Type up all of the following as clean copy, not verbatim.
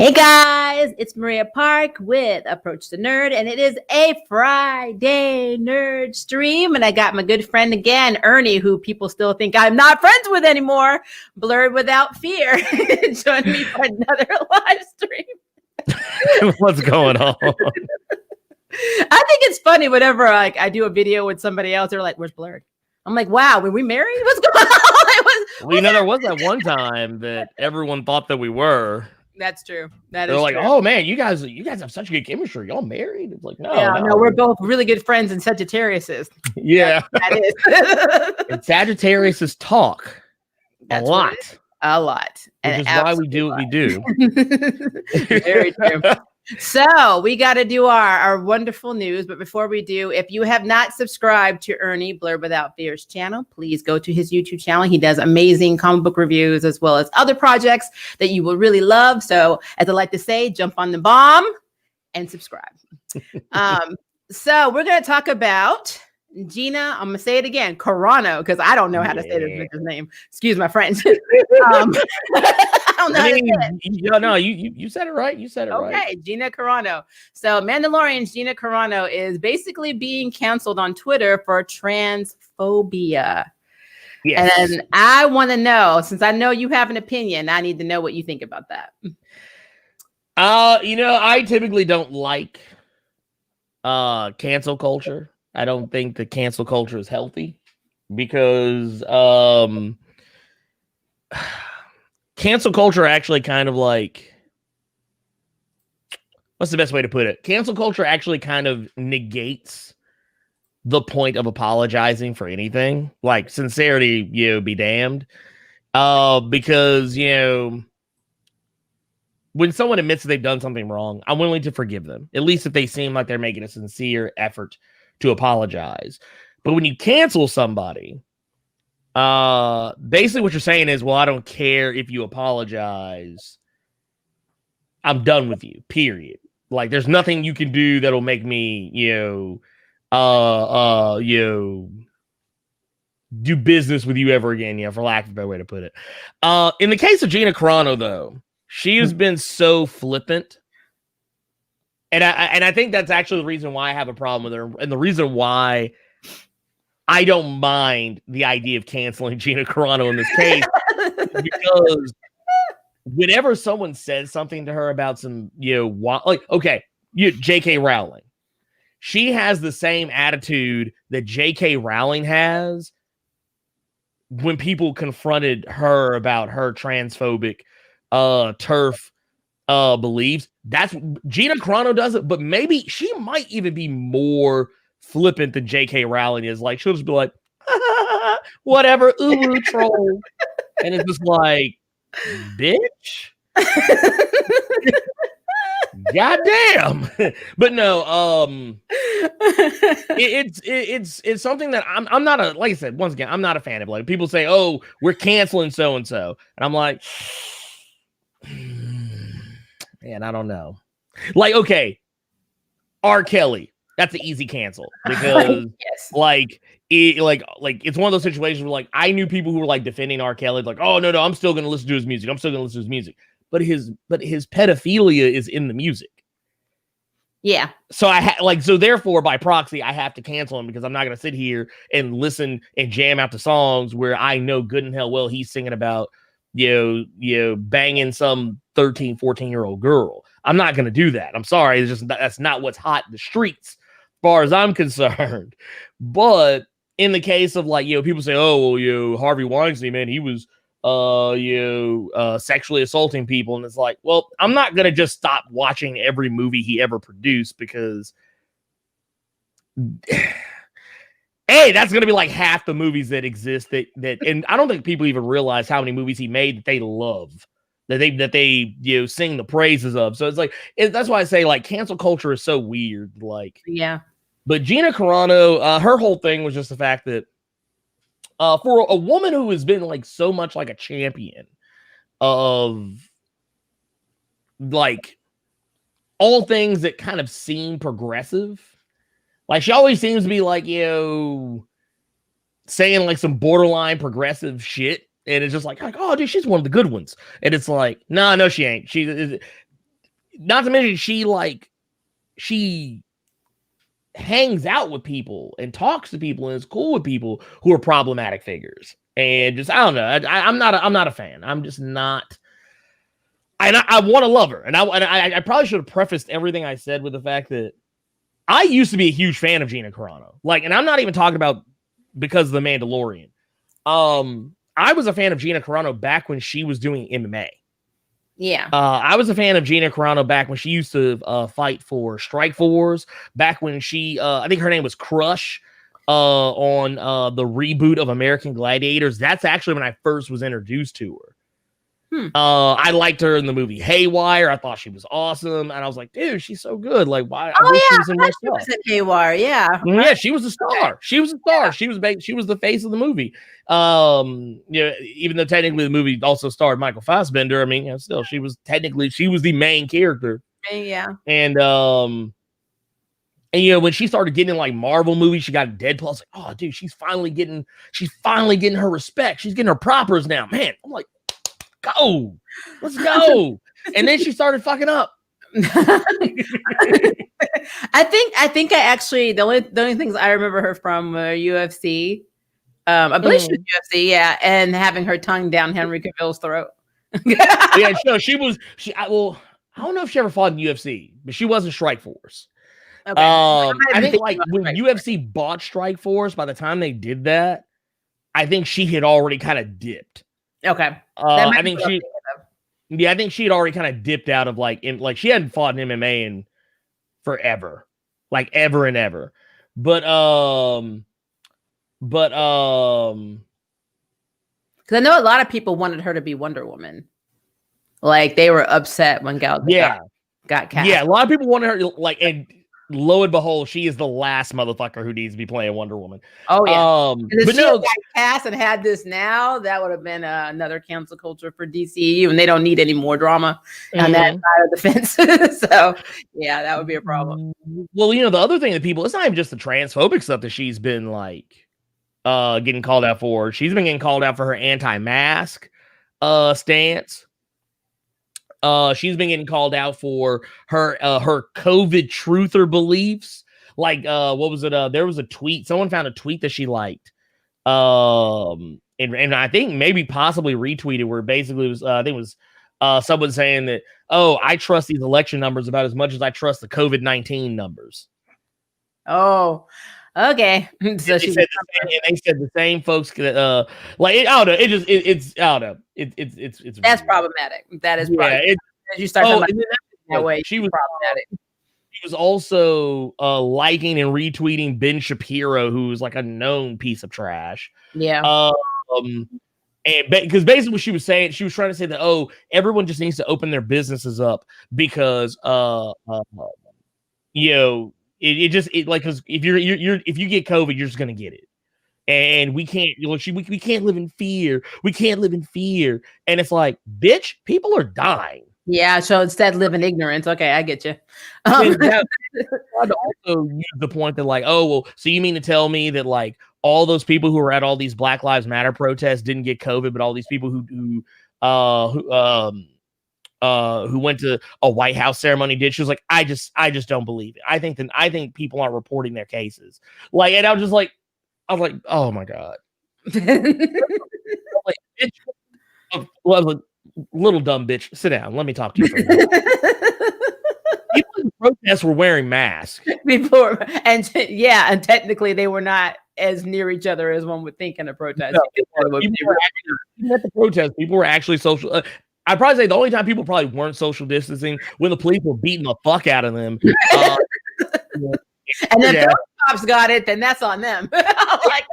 Hey guys, it's Maria Park with Approach the Nerd, and it is a Friday nerd stream. And I got my good friend again, Ernie, who people still think I'm not friends with anymore. Blerd without fear. Join me for another live stream. What's going on? I think it's funny whenever I do a video with somebody else, they're like, "Where's Blerd?" I'm like, "Wow, were we married? What's going on?" Well, you know, there was that one time that everyone thought that we were. That's true. They're like, true. "Oh man, you guys have such good chemistry. Y'all married?" It's like, no, we're both really good friends and Sagittariuses. Yeah, that is. And Sagittariuses talk a lot, which is why we do what we do. Very true. So we got to do our wonderful news. But before we do, if you have not subscribed to Ernie Blerd Without Fear's channel, please go to his YouTube channel. He does amazing comic book reviews as well as other projects that you will really love. So as I like to say, jump on the bomb and subscribe. So we're going to talk about Gina, I'm going to say it again, Carano, because I don't know how to say this bitch's name. Excuse my French. I don't know. You said it right. You said it right. Okay, Gina Carano. So Mandalorian's Gina Carano is basically being canceled on Twitter for transphobia. Yes. And I want to know, since I know you have an opinion, I need to know what you think about that. I typically don't like cancel culture. I don't think the cancel culture is healthy because cancel culture actually kind of like, what's the best way to put it? Cancel culture actually kind of negates the point of apologizing for anything. Like sincerity, be damned. Because, when someone admits that they've done something wrong, I'm willing to forgive them, at least if they seem like they're making a sincere effort to apologize. But when you cancel somebody, basically what you're saying is, well, I don't care if you apologize. I'm done with you, period. Like there's nothing you can do that'll make me, do business with you ever again, for lack of a better way to put it. In the case of Gina Carano, though, she has been so flippant. And I think that's actually the reason why I have a problem with her, and the reason why I don't mind the idea of canceling Gina Carano in this case, because whenever someone says something to her about some, J.K. Rowling, she has the same attitude that J.K. Rowling has when people confronted her about her transphobic turf beliefs. That's Gina Carano does it, but maybe she might even be more flippant than J.K. Rowling is. Like she'll just be like, whatever, ooh, troll, and it's just like, bitch, goddamn. But no, it's something that I'm not a, like I said, once again, I'm not a fan of. Like people say, oh, we're canceling so and so, and I'm like, man, I don't know. Like, okay, R. Kelly, that's an easy cancel because, yes. It's one of those situations where, like, I knew people who were like defending R. Kelly, like, oh no, I'm still gonna listen to his music. But his pedophilia is in the music. Yeah. So so therefore, by proxy, I have to cancel him because I'm not gonna sit here and listen and jam out the songs where I know good and hell well he's singing about banging some 13, 14-year-old girl. I'm not going to do that. I'm sorry. It's just, that's not what's hot in the streets, as far as I'm concerned. But in the case of people say, oh, well, Harvey Weinstein, man, he was, sexually assaulting people. And it's like, well, I'm not going to just stop watching every movie he ever produced because that's going to be like half the movies that exist that, and I don't think people even realize how many movies he made that they love, that they sing the praises of. So it's like, that's why I say like cancel culture is so weird. Like, yeah. But Gina Carano, her whole thing was just the fact that for a woman who has been like so much like a champion of like all things that kind of seem progressive. Like she always seems to be like, saying like some borderline progressive shit. And it's just like, oh, dude, she's one of the good ones. And it's like, no, she ain't. not to mention she hangs out with people and talks to people and is cool with people who are problematic figures. And just, I don't know. I'm not a fan. I'm just not. I want to love her. And I probably should have prefaced everything I said with the fact that I used to be a huge fan of Gina Carano. Like, and I'm not even talking about because of The Mandalorian. I was a fan of Gina Carano back when she was doing MMA. Yeah. I was a fan of Gina Carano back when she used to fight for Strike Force, back when she, I think her name was Crush, on the reboot of American Gladiators. That's actually when I first was introduced to her. I liked her in the movie Haywire. I thought she was awesome. And I was like, dude, she's so good. Like, why? I wish she was in more stuff. Was in Haywire, yeah. Yeah, she was a star. She was a star. Yeah. She was the face of the movie. Yeah, even though technically the movie also starred Michael Fassbender. I mean, still she was the main character. Yeah. And when she started getting in like Marvel movies, she got Deadpool. I was like, oh, dude, she's finally getting her respect. She's getting her propers now, man. I'm like, go, let's go. And then she started fucking up. I think I actually the only things I remember her from were UFC. I believe she was UFC, yeah, and having her tongue down Henry Cavill's throat. Yeah, no, I don't know if she ever fought in UFC, but she was in Strike Force. Okay. I think like when UFC bought Strike Force, by the time they did that, I think she had already kind of dipped. Okay. I think she had already kind of dipped out of like she hadn't fought in MMA in forever, like ever and ever. But because I know a lot of people wanted her to be Wonder Woman, like they were upset when Gal Gadot got cast. Yeah, a lot of people wanted her like, and lo and behold, she is the last motherfucker who needs to be playing Wonder Woman. Oh yeah, but she got cast and had this now, that would have been another cancel culture for DCU, and they don't need any more drama on that side of the fence. So yeah, that would be a problem. Well, the other thing that it's not even just the transphobic stuff that she's been like getting called out for. She's been getting called out for her anti-mask stance. She's been getting called out for her COVID truther beliefs. Like, what was it? There was a tweet. Someone found a tweet that she liked. And I think maybe possibly retweeted where basically it was, I think it was someone saying that, oh, I trust these election numbers about as much as I trust the COVID-19 numbers. Oh, okay. So they said the same folks that like I don't know. It's I don't know. It's that's weird. Problematic. That is problematic. As you start talking about that way, she was problematic. She was also liking and retweeting Ben Shapiro, who's like a known piece of trash. Yeah. And because basically what she was saying, she was trying to say that everyone just needs to open their businesses up because because if you get COVID, you're just gonna get it, and we can't we can't live in fear. We can't live in fear, and it's like, bitch, people are dying. Yeah, so instead live in ignorance. Okay, I get you. I'd also use the point that like, oh well, so you mean to tell me that like all those people who were at all these Black Lives Matter protests didn't get COVID, but all these people who went to a White House ceremony did? She was like, I just don't believe it. I think people aren't reporting their cases. Like, and I was like, oh my God. Little dumb bitch, sit down. Let me talk to you for a minute. People in the protests were wearing masks. And technically they were not as near each other as one would think in a protest. No, at the protest, people were actually social. I'd probably say the only time people probably weren't social distancing when the police were beating the fuck out of them. And then the cops got it, then that's on them. Like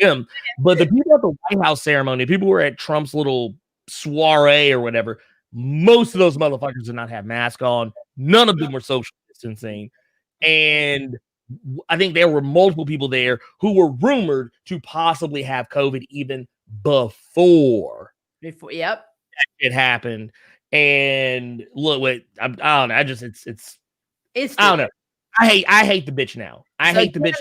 them. But the people at the White House ceremony, people who were at Trump's little soiree or whatever, most of those motherfuckers did not have masks on. None of them were social distancing. And I think there were multiple people there who were rumored to possibly have COVID even before. Yep. It happened. And look, I don't know. It's I don't know. I hate the bitch now. I hate the bitch.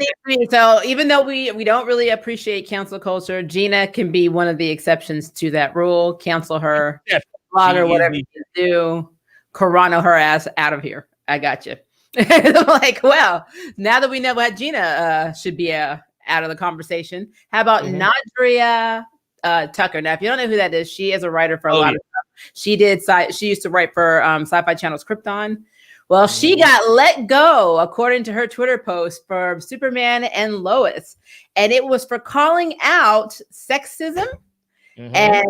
So even though we don't really appreciate cancel culture, Gina can be one of the exceptions to that rule. Cancel her, blog her, whatever you do. Carano her ass out of here. I got you. I'm like, well, now that we know what Gina should be out of the conversation, how about Nadria Tucker? Now, if you don't know who that is, she is a writer for a lot of stuff. She used to write for Sci-Fi Channel's Krypton. Well, she got let go, according to her Twitter post, for Superman and Lois. And it was for calling out sexism and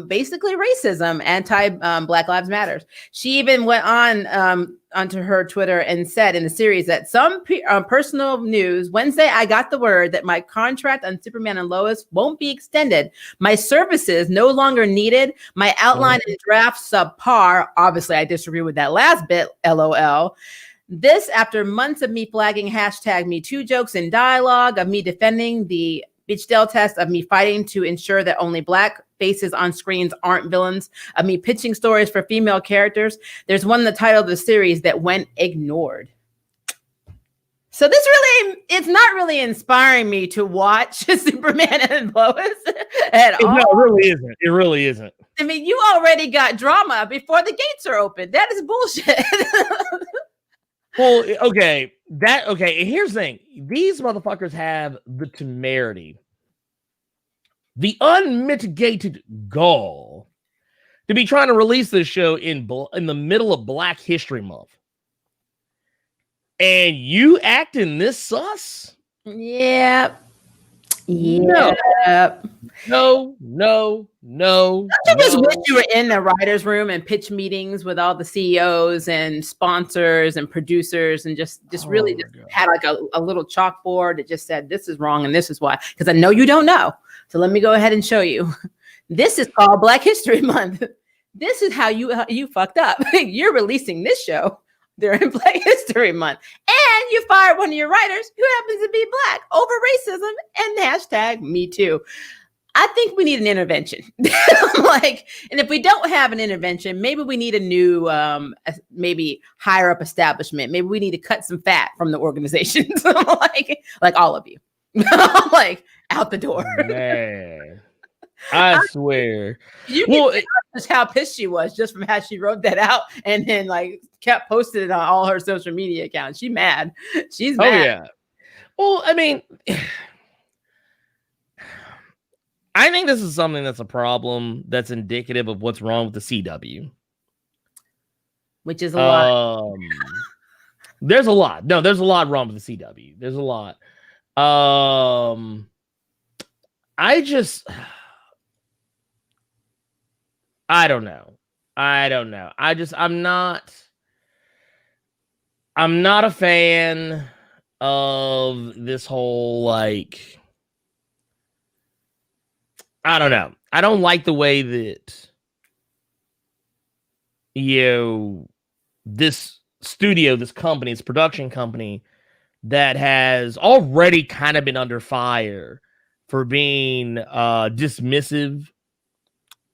basically racism, anti-Black Lives Matter. She even went on onto her Twitter and said in the series that some personal news, Wednesday, I got the word that my contract on Superman and Lois won't be extended. My services no longer needed. My outline and draft subpar. Obviously, I disagree with that last bit, LOL. This after months of me flagging #MeToo jokes and dialogue, of me defending the Bechdel test, of me fighting to ensure that only Black faces on screens aren't villains, of me pitching stories for female characters. There's one in the title of the series that went ignored. So this really, it's not really inspiring me to watch Superman and Lois at all. No, it really isn't. It really isn't. I mean, you already got drama before the gates are open. That is bullshit. Well, okay. Here's the thing. These motherfuckers have the temerity, the unmitigated gall to be trying to release this show in the middle of Black History Month. And you acting this sus? Yep. No. I just wish you were in the writer's room and pitch meetings with all the CEOs and sponsors and producers and just had like a little chalkboard that just said, this is wrong and this is why. Because I know you don't know. So let me go ahead and show you. This is called Black History Month. This is how you fucked up. You're releasing this show during Black History Month. And you fired one of your writers who happens to be Black over racism and #MeToo. I think we need an intervention. And if we don't have an intervention, maybe we need a new, maybe higher up establishment. Maybe we need to cut some fat from the organizations, like all of you, like out the door. Man, I swear. You can just how pissed she was just from how she wrote that out and then kept posting it on all her social media accounts. She's mad. She's mad. Oh yeah. Well, I mean, I think this is something that's a problem that's indicative of what's wrong with the CW. Which is a lot. There's a lot. No, there's a lot wrong with the CW. There's a lot. I don't know. I'm not a fan of this whole, I don't know. I don't like the way that, this studio, this company, this production company that has already kind of been under fire for being dismissive,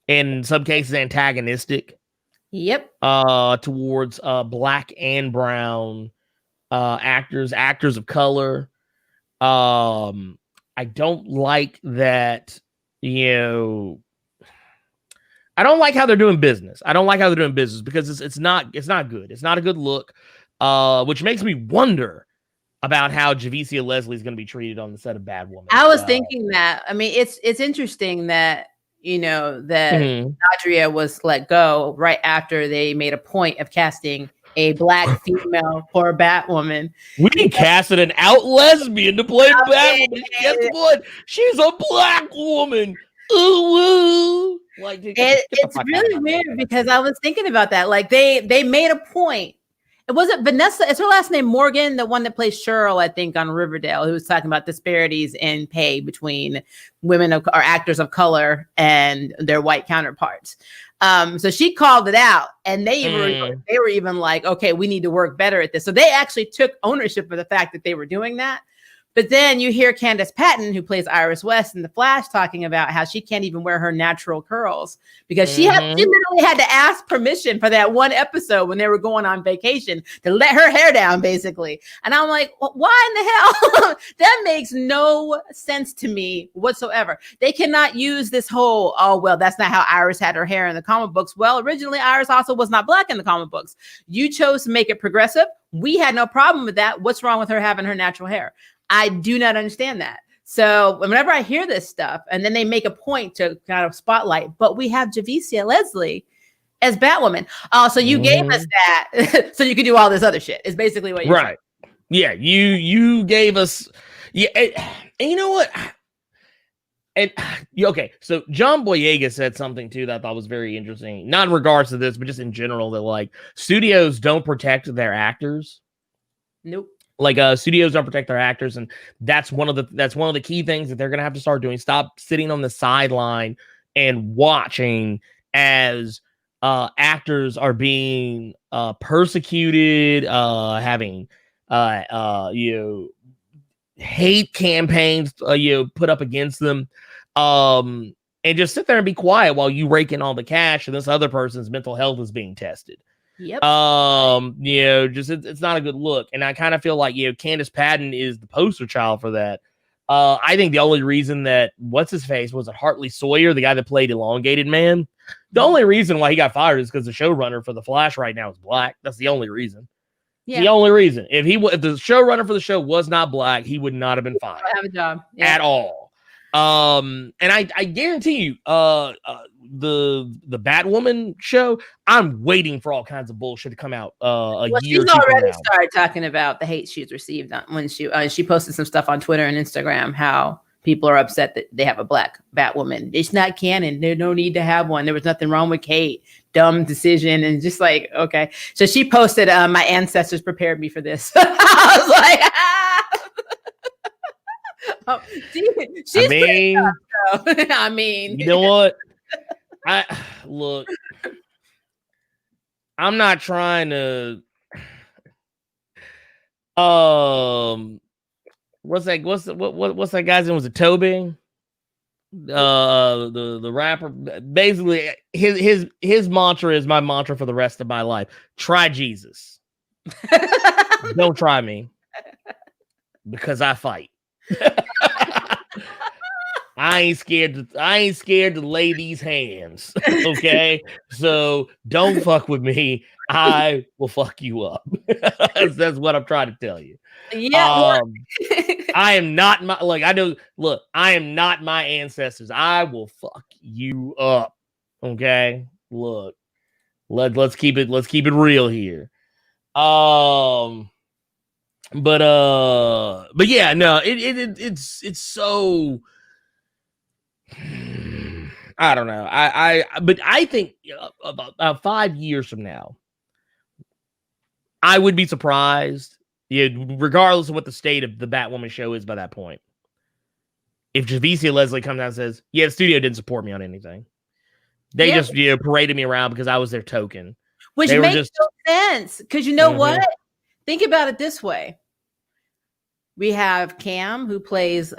in some cases antagonistic. Yep. Towards Black and brown actors of color. I don't like that. I don't like how they're doing business. Because it's not good. It's not a good look. Which makes me wonder about how Javicia Leslie is going to be treated on the set of Bad Woman. I was thinking that. I mean, it's interesting that Nadria was let go right after they made a point of casting a Black female for Batwoman. We casted an out lesbian to play Batwoman. Guess what? She's a Black woman. Ooh, it's really weird because I was thinking about that. They made a point. It wasn't Vanessa. Is her last name Morgan, the one that plays Cheryl, I think, on Riverdale, who was talking about disparities in pay between women or actors of color and their white counterparts. So she called it out, and they were even like, okay, we need to work better at this. So they actually took ownership of the fact that they were doing that. But then you hear Candace Patton, who plays Iris West in The Flash, talking about how she can't even wear her natural curls because she literally had to ask permission for that one episode when they were going on vacation to let her hair down, basically. And I'm like, well, why in the hell? That makes no sense to me whatsoever. They cannot use this whole, oh, well, that's not how Iris had her hair in the comic books. Well, originally, Iris also was not black in the comic books. You chose to make it progressive. We had no problem with that. What's wrong with her having her natural hair? I do not understand that. So whenever I hear this stuff, and then they make a point to kind of spotlight, but we have Javicia Leslie as Batwoman. Oh, so you gave us that so you could do all this other shit. Is basically what you're right. Saying. Yeah, you gave us. Yeah, and you know what? And okay, so John Boyega said something too that I thought was very interesting. Not in regards to this, but just in general, that like studios don't protect their actors. Nope. Like studios don't protect their actors, and that's one of the key things that they're gonna have to start doing. Stop sitting on the sideline and watching as actors are being persecuted, having hate campaigns put up against them, and just sit there and be quiet while you rake in all the cash and this other person's mental health is being tested. Yep. Just it's not a good look. And I kind of feel like, Candace Patton is the poster child for that. I think the only reason that what's his face was it Hartley Sawyer, the guy that played Elongated Man. The only reason why he got fired is because the showrunner for The Flash right now is black. That's the only reason. Yeah. The only reason. If the showrunner for the show was not black, he would not have been fired. Have a job at all. And I guarantee you, the Batwoman show, I'm waiting for all kinds of bullshit to come out a year. She's already started talking about the hate she's received when she posted some stuff on Twitter and Instagram, how people are upset that they have a black Batwoman. It's not canon. There's no need to have one. There was nothing wrong with Kate. Dumb decision. And just like, okay. So she posted, my ancestors prepared me for this. I was like, she's I mean, you know what? I'm not trying to what's that guy's name? Was it Toby? The rapper. Basically his mantra is my mantra for the rest of my life. Try Jesus. Don't try me. Because I fight. I ain't scared to lay these hands. Okay. So don't fuck with me. I will fuck you up. That's what I'm trying to tell you. Yeah. I am not I am not my ancestors. I will fuck you up. Okay. Look, let's keep it real here. But yeah, no, it's so I don't know. But I think about 5 years from now, I would be surprised, regardless of what the state of the Batwoman show is by that point, if Javicia Leslie comes out and says, "Yeah, the studio didn't support me on anything. They just paraded me around because I was their token," which makes no sense. Because you know what? Think about it this way. We have Cam, who plays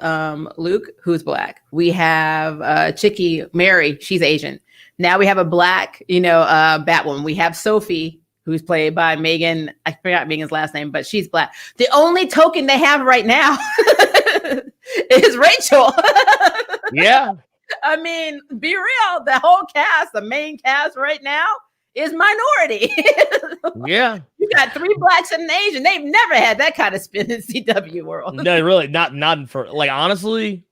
Luke, who's black. We have Chicky Mary, she's Asian. Now we have a black, Batwoman. We have Sophie, who's played by Megan. I forgot Megan's last name, but she's black. The only token they have right now is Rachel. Yeah. I mean, be real. The whole cast, the main cast right now, is minority. Yeah. You got 3 blacks and an Asian. They've never had that kind of spin in CW world. No, really, not for, like, honestly,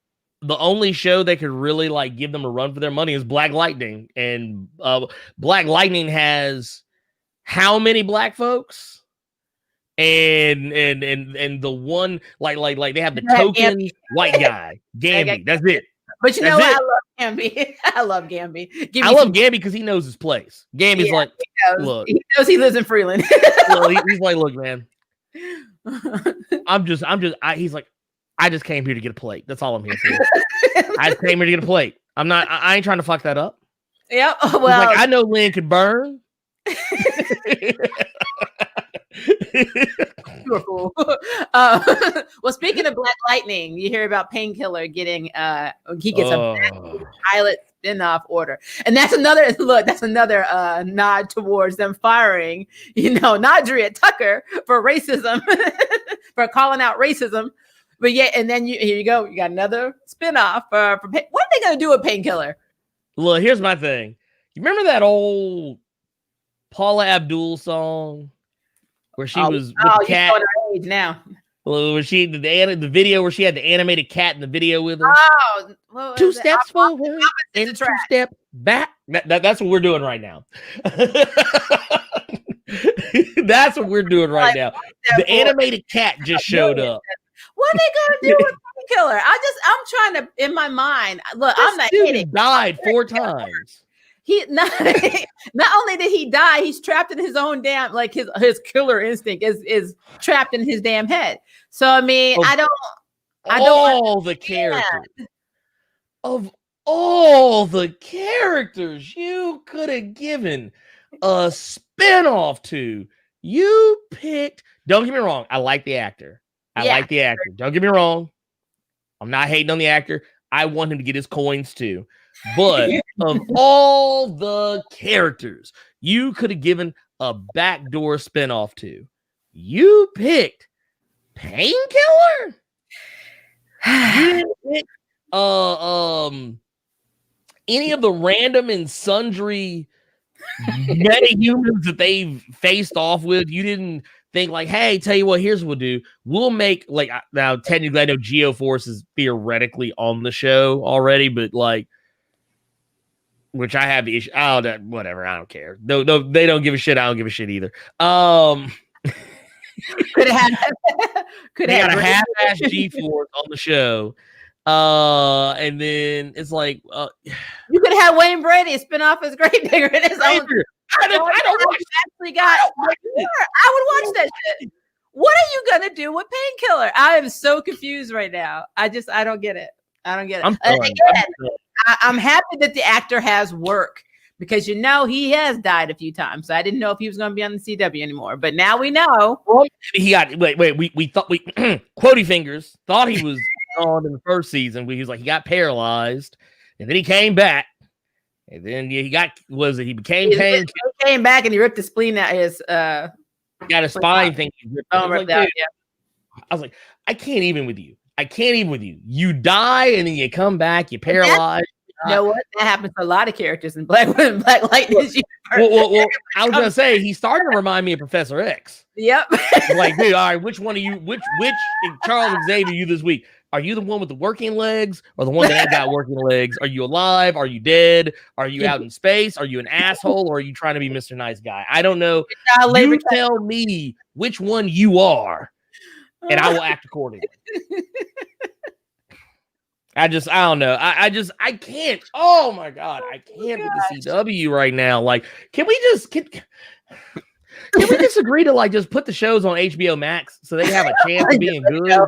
the only show that could really, like, give them a run for their money is Black Lightning. And Black Lightning has how many black folks? And the one, like they have the token white guy, Gamby. That's it. But you know what? I love Gamby. I love Gamby. I love Gamby because he knows his place. Gamby's like, look. He knows he lives in Freeland. He's like, look, man. He's like, I just came here to get a plate. That's all I'm here for. I just came here to get a plate. I ain't trying to fuck that up. Yep. Well, like, I know Lynn could burn. You're a fool. Well, speaking of Black Lightning, you hear about Painkiller getting he gets a pilot spinoff order, and that's another look. That's another nod towards them firing, Nadria Tucker for racism, for calling out racism. But yeah, and then here you go. You got another spinoff for what are they gonna do with Painkiller? Look, here's my thing. You remember that old Paula Abdul song where she was with the cat? You're her age now. Well, was she the video where she had the animated cat in the video with her? Oh, well, 2 steps forward and 2 steps back. That's what we're doing right now. That's what we're doing right now. The animated cat just showed up. What are they gonna do with Painkiller? I'm trying to, in my mind. Look, I'm not kidding. Died 4 times. He not only did he die, he's trapped in his own damn, like his killer instinct is trapped in his damn head. So I mean, I don't all the characters of all the characters you could have given a spinoff to. You picked. Don't get me wrong. I like the actor. I like the actor. Don't get me wrong. I'm not hating on the actor. I want him to get his coins too. But of all the characters you could have given a backdoor spinoff to, you picked Painkiller. You didn't pick any of the random and sundry metahumans that they've faced off with. You didn't think like, hey, tell you what, here's what we'll do. We'll make like, now technically I know Geoforce is theoretically on the show already, but like, which I have the issue. Oh, whatever. I don't care. No, they don't give a shit. I don't give a shit either. Could have got a half-ass G-Force on the show. And then it's like you could have Wayne Brady spin off his Great Digger in his own. I would watch that shit. What are you gonna do with Painkiller? I am so confused right now. I don't get it. I'm happy that the actor has work because he has died a few times. So I didn't know if he was going to be on the CW anymore, but now we know. Well, he got we thought Quotey Fingers thought he was on in the first season. He was like he got paralyzed, and then he came back, and then he came back and he ripped the spleen out his got a spine thing. I was like, I can't even with you. You die and then you come back. You paralyzed. You know what? That happens to a lot of characters in Black Lightning. Well, I was gonna say he's starting to remind me of Professor X. Yep. Like, dude, all right, which one are you? Which Charles Xavier you this week? Are you the one with the working legs or the one that ain't got working legs? Are you alive? Are you dead? Are you out in space? Are you an asshole or are you trying to be Mr. Nice Guy? I don't know. You tell me which one you are, and I will act accordingly. I don't know. I can't. Oh my God. I can't with the CW right now. Like, can we just agree to like just put the shows on HBO Max so they have a chance of being good?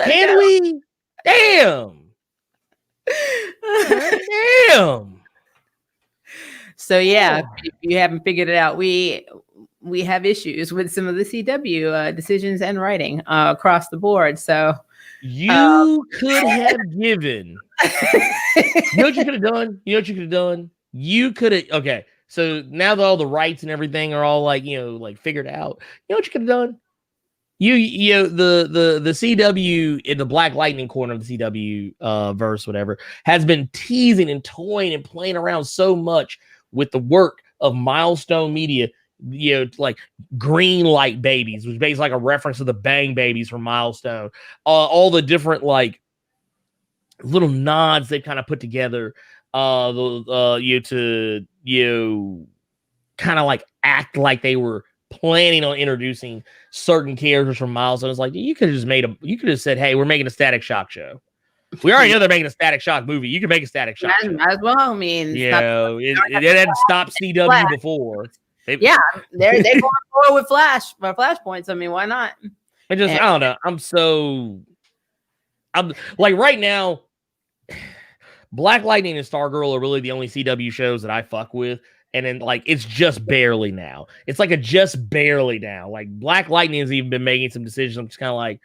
Can we? Damn. Damn. So yeah, if you haven't figured it out, we have issues with some of the CW decisions and writing across the board. So you could have given. You know what you could have done? You could have. Okay, so now that all the rights and everything are all like figured out, you know what you could have done? The CW in the Black Lightning corner of the CW verse, whatever, has been teasing and toying and playing around so much with the work of Milestone Media. Like Green Light Babies, which is basically like a reference to the Bang Babies from Milestone. All the different like little nods they've kind of put together, to kind of like act like they were planning on introducing certain characters from Milestone. It's like you could have said, "Hey, we're making a Static Shock show." We already know they're making a Static Shock movie. You can make a Static Shock show. Might as well. I mean, it hadn't stopped CW before. They're going forward with Flashpoints. I mean, why not? I don't know. I'm like right now, Black Lightning and Stargirl are really the only CW shows that I fuck with. And then like it's just barely now. It's like a just barely now. Like Black Lightning has even been making some decisions. I'm just kind of like,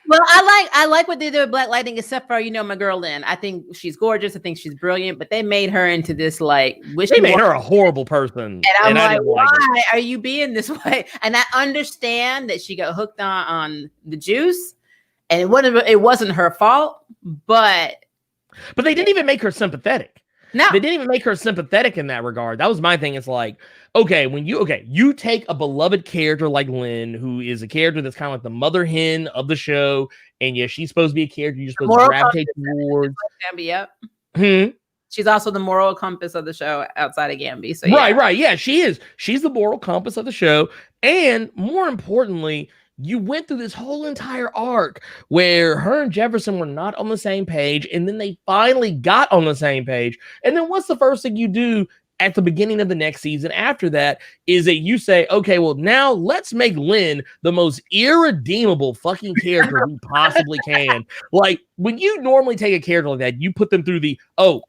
well, I like what they did with Black Lightning, except for my girl Lynn. I think she's gorgeous. I think she's brilliant, but they made her into this like they made her a horrible person. And I'm like, why are you being this way? And I understand that she got hooked on the juice, and it wasn't her fault, but they didn't even make her sympathetic. No, they didn't even make her sympathetic in that regard. That was my thing. It's like, okay, you take a beloved character like Lynn, who is a character that's kind of like the mother hen of the show, and yeah, she's supposed to be a character you're supposed to gravitate towards. Yep. She's also the moral compass of the show outside of Gamby. So right, yeah, she is. She's the moral compass of the show, and more importantly, you went through this whole entire arc where her and Jefferson were not on the same page, and then they finally got on the same page. And then what's the first thing you do at the beginning of the next season after that is that you say, okay, well, now let's make Lynn the most irredeemable fucking character we possibly can. Like, when you normally take a character like that, you put them through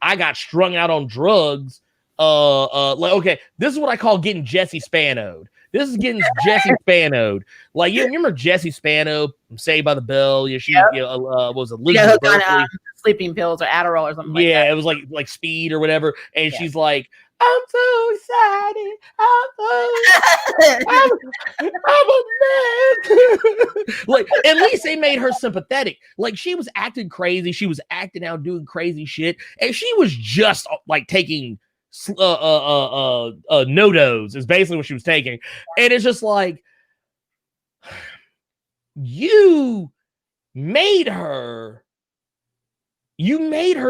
I got strung out on drugs. Like, okay, this is what I call getting Jesse Spano'd. This is getting Jesse Spano'd. Like, you remember Jesse Spano from Saved by the Bell? Yeah, she was Elizabeth Berkley. Sleeping pills or Adderall or something like that. Yeah, it was like speed or whatever. And she's like, I'm so excited. I'm a man. Like, at least they made her sympathetic. Like, she was acting crazy. She was acting out, doing crazy shit. And she was just like taking no-dos is basically what she was taking. And it's just like, you made her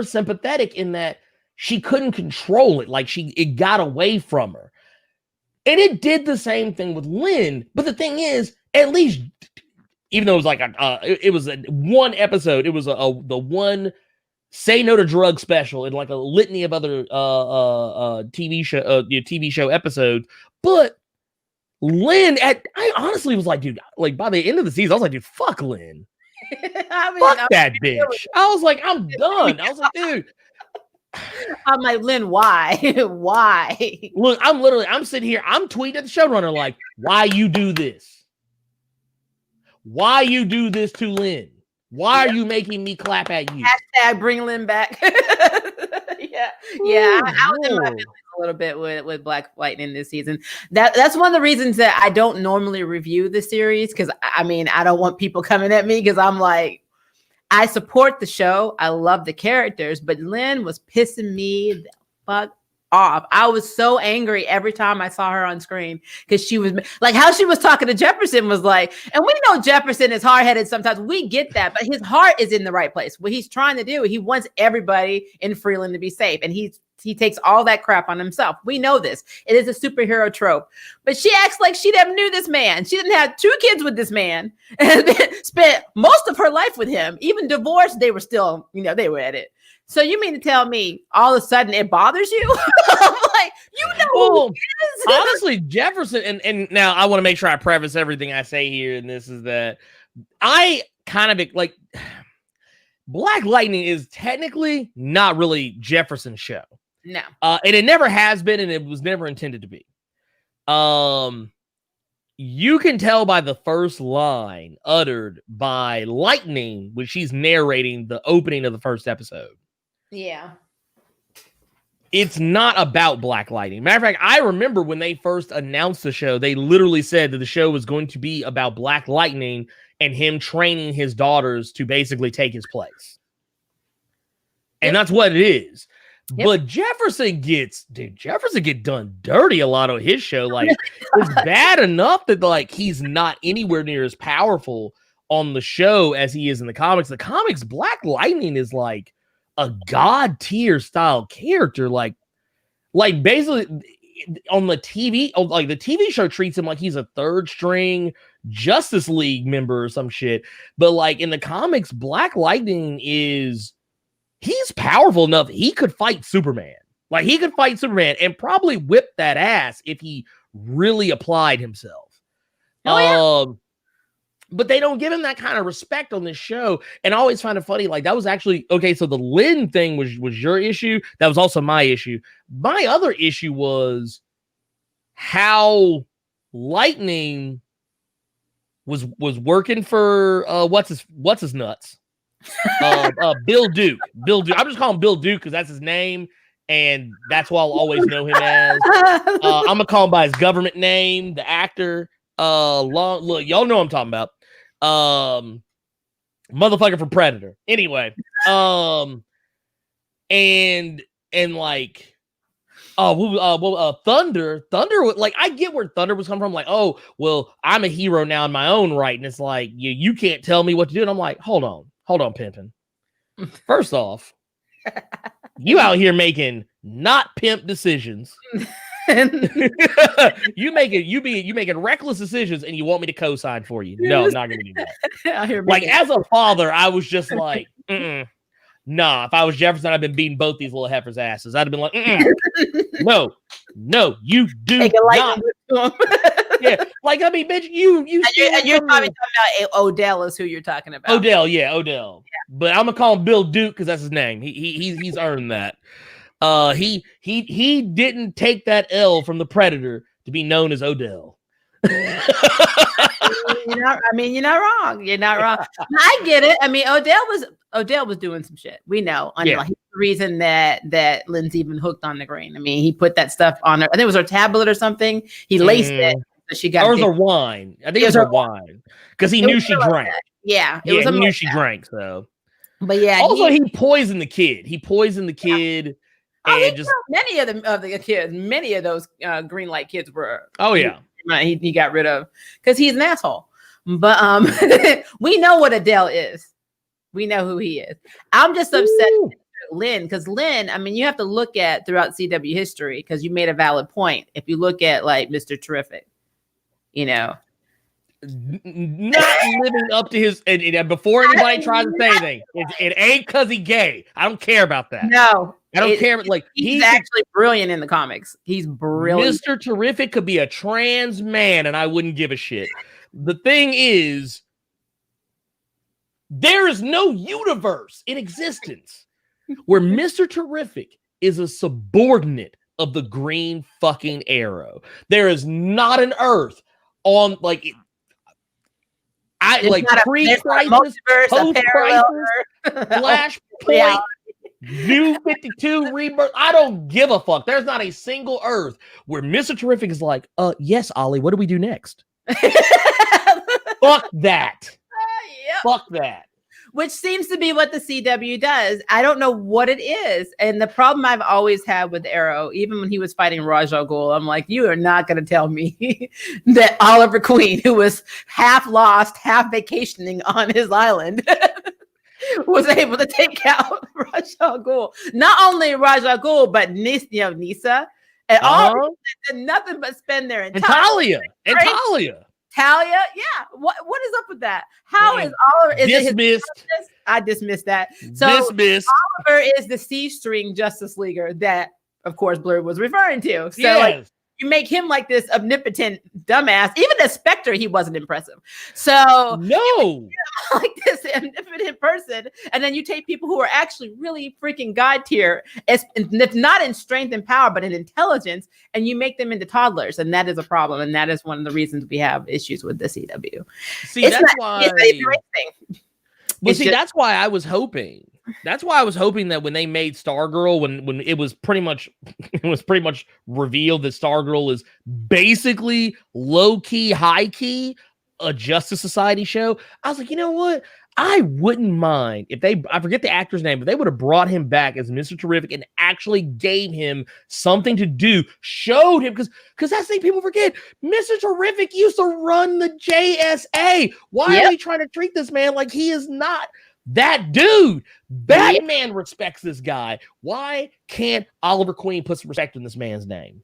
sympathetic in that she couldn't control it. Like, it got away from her. And it did the same thing with Lynn. But the thing is, at least, even though it was like it was one episode, it was the one Say No to Drugs special and like a litany of other TV show episodes. But Lynn, I honestly was like, dude, like by the end of the season, I was like, dude, fuck Lynn. Fuck that bitch. I was like, I'm done. I was like, dude. I'm like, Lynn, why? Why? Look, I'm sitting here, I'm tweeting at the showrunner like, why you do this? Why you do this to Lynn? Why are you making me clap at you? Hashtag bring Lynn back. Yeah. I was in my feelings a little bit with Black Lightning this season. That's one of the reasons that I don't normally review the series, because I don't want people coming at me, because I'm like, I support the show. I love the characters, but Lynn was pissing me the fuck off. I was so angry every time I saw her on screen, because she was like, how she was talking to Jefferson was like, and we know Jefferson is hard-headed sometimes. We get that, but his heart is in the right place. What he's trying to do, he wants everybody in Freeland to be safe, and he takes all that crap on himself. We know this. It is a superhero trope. But she acts like she never knew this man. She didn't have 2 kids with this man and spent most of her life with him. Even divorced, they were still, they were at it. So you mean to tell me all of a sudden it bothers you? I'm like, who he is. Honestly, Jefferson, and now I want to make sure I preface everything I say here, and this is that I kind of like Black Lightning is technically not really Jefferson's show. No. And it never has been, and it was never intended to be. You can tell by the first line uttered by Lightning when she's narrating the opening of the first episode. Yeah. It's not about Black Lightning. Matter of fact, I remember when they first announced the show, they literally said that the show was going to be about Black Lightning and him training his daughters to basically take his place. And that's what it is. Yep. But Jefferson gets done dirty a lot on his show. Like, it's bad enough that like he's not anywhere near as powerful on the show as he is in the comics. The comics, Black Lightning is like a god tier style character. Like basically on the TV, like the TV show treats him like he's a 3rd string Justice League member or some shit. But like in the comics, Black Lightning he's powerful enough. He could fight Superman. Like, he could fight Superman and probably whip that ass if he really applied himself. But they don't give him that kind of respect on this show. And I always find it funny. Like, that was actually okay. So the Lynn thing was your issue. That was also my issue. My other issue was how Lightning was working for what's his nuts? Bill Duke. Bill Duke. I'm just calling him Bill Duke because that's his name. And that's what I'll always know him as. I'm gonna call him by his government name, the actor. Look, y'all know what I'm talking about. Motherfucker from Predator. Anyway, and like, Thunder, like, I get where Thunder was coming from. Like, oh, well, I'm a hero now in my own right, and it's like you can't tell me what to do. And I'm like, hold on, Pimpin'. First off, you out here making not pimp decisions. you making reckless decisions, and you want me to co-sign for you? No, I'm not gonna do that. Like, as a father, I was just like, nah. If I was Jefferson, I'd been beating both these little heifers' asses. I'd have been like, no, you do not. Yeah, like, I mean, bitch, you. And you're probably talking about Odell is who you're talking about. Odell. Yeah. But I'm gonna call him Bill Duke because that's his name. He's earned that. He didn't take that L from the Predator to be known as Odell. You're not wrong. You're not wrong. I get it. I mean, Odell was doing some shit. We know. Like, he's the reason that Lynn's even hooked on the green. I mean, he put that stuff on her. I think it was her tablet or something. He laced it. So she got. Or it was her wine. I think it was her wine because he knew she drank. Yeah, he knew she drank. So, but yeah. Also, he poisoned the kid. And just many of the kids, many of those green light kids were. Oh yeah, he got rid of because he's an asshole. But we know what Adele is. We know who he is. I'm just upset with Lynn because Lynn. I mean, you have to look at throughout CW history because you made a valid point. If you look at like Mr. Terrific, not living up to his. And before anybody tries to say anything, it ain't because he gay. I don't care about that. No. I don't care. Like, he's actually brilliant in the comics. He's brilliant. Mr. Terrific could be a trans man, and I wouldn't give a shit. The thing is, there is no universe in existence where Mr. Terrific is a subordinate of the Green fucking Arrow. There is not an Earth on pre-crisis, post-crisis, Flashpoint. New 52 Rebirth. I don't give a fuck. There's not a single Earth where Mr. Terrific is like, yes, Ollie, what do we do next? Fuck that. Yep. Fuck that. Which seems to be what the CW does. I don't know what it is. And the problem I've always had with Arrow, even when he was fighting Ra's al Ghul, I'm like, you are not going to tell me that Oliver Queen, who was half lost, half vacationing on his island, was able to take out Ra's al Ghul. Not only Ra's al Ghul, but Nisa. And all did nothing but spend their entire Talia, yeah. What is up with that? How is Oliver? Dismissed. I dismissed that. So dismissed. Oliver is the C-string Justice Leaguer that, of course, Blerd was referring to. So like, you make him like this omnipotent dumbass. Even as Spectre, he wasn't impressive. So no, like this omnipotent person, and then you take people who are actually really freaking god tier, if not in strength and power, but in intelligence, and you make them into toddlers, and that is a problem. And that is one of the reasons we have issues with the CW. See, that's why. That's why I was hoping. That's why I was hoping that when they made Stargirl, when it was pretty much revealed that Stargirl is basically low key, high key, a Justice Society show. I was like, you know what? I wouldn't mind if I forget the actor's name, but they would have brought him back as Mr. Terrific and actually gave him something to do, showed him, because that's the thing people forget. Mr. Terrific used to run the JSA. Why are we trying to treat this man like he is not that dude? Batman respects this guy. Why can't Oliver Queen put some respect in this man's name?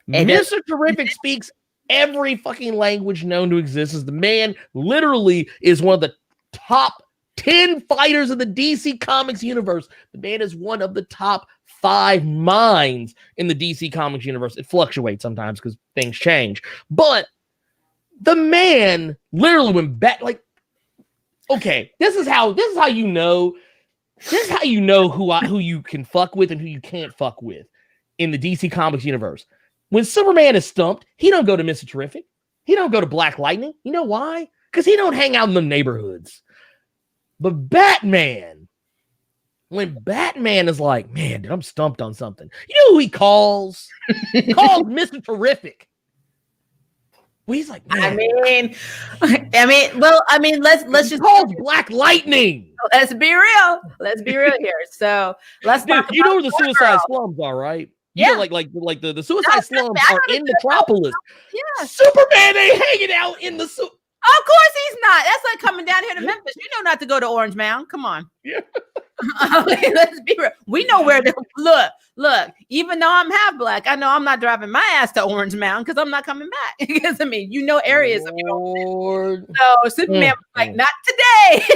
Mr. Terrific speaks every fucking language known to exist. As the man literally is one of the top 10 fighters in the DC Comics universe. The man is one of the top 5 minds in the DC Comics universe. It fluctuates sometimes because things change. But The man literally went back. Like, okay, this is how you know. This is how you know who you can fuck with and who you can't fuck with in the DC Comics universe. When Superman is stumped, he don't go to Mr. Terrific. He don't go to Black Lightning. You know why? Because he don't hang out in the neighborhoods. But Batman, when Batman is like, man, dude, I'm stumped on something. You know who he calls? He calls Mr. Terrific. Well, he's like, man. Let's just call Black Lightning. Let's be real. Let's be real here. So let's dude, you know where the Suicide Slums are, right? You know, like the Suicide Slums are in Metropolis. Yeah. Superman ain't hanging out in the Of course he's not. That's like coming down here to Memphis. You know not to go to Orange Mound. Come on. Yeah. Let's be real. We know where to look. Even though I'm half black, I know I'm not driving my ass to Orange Mound because I'm not coming back. Because you know areas of your So Superman was like, not today.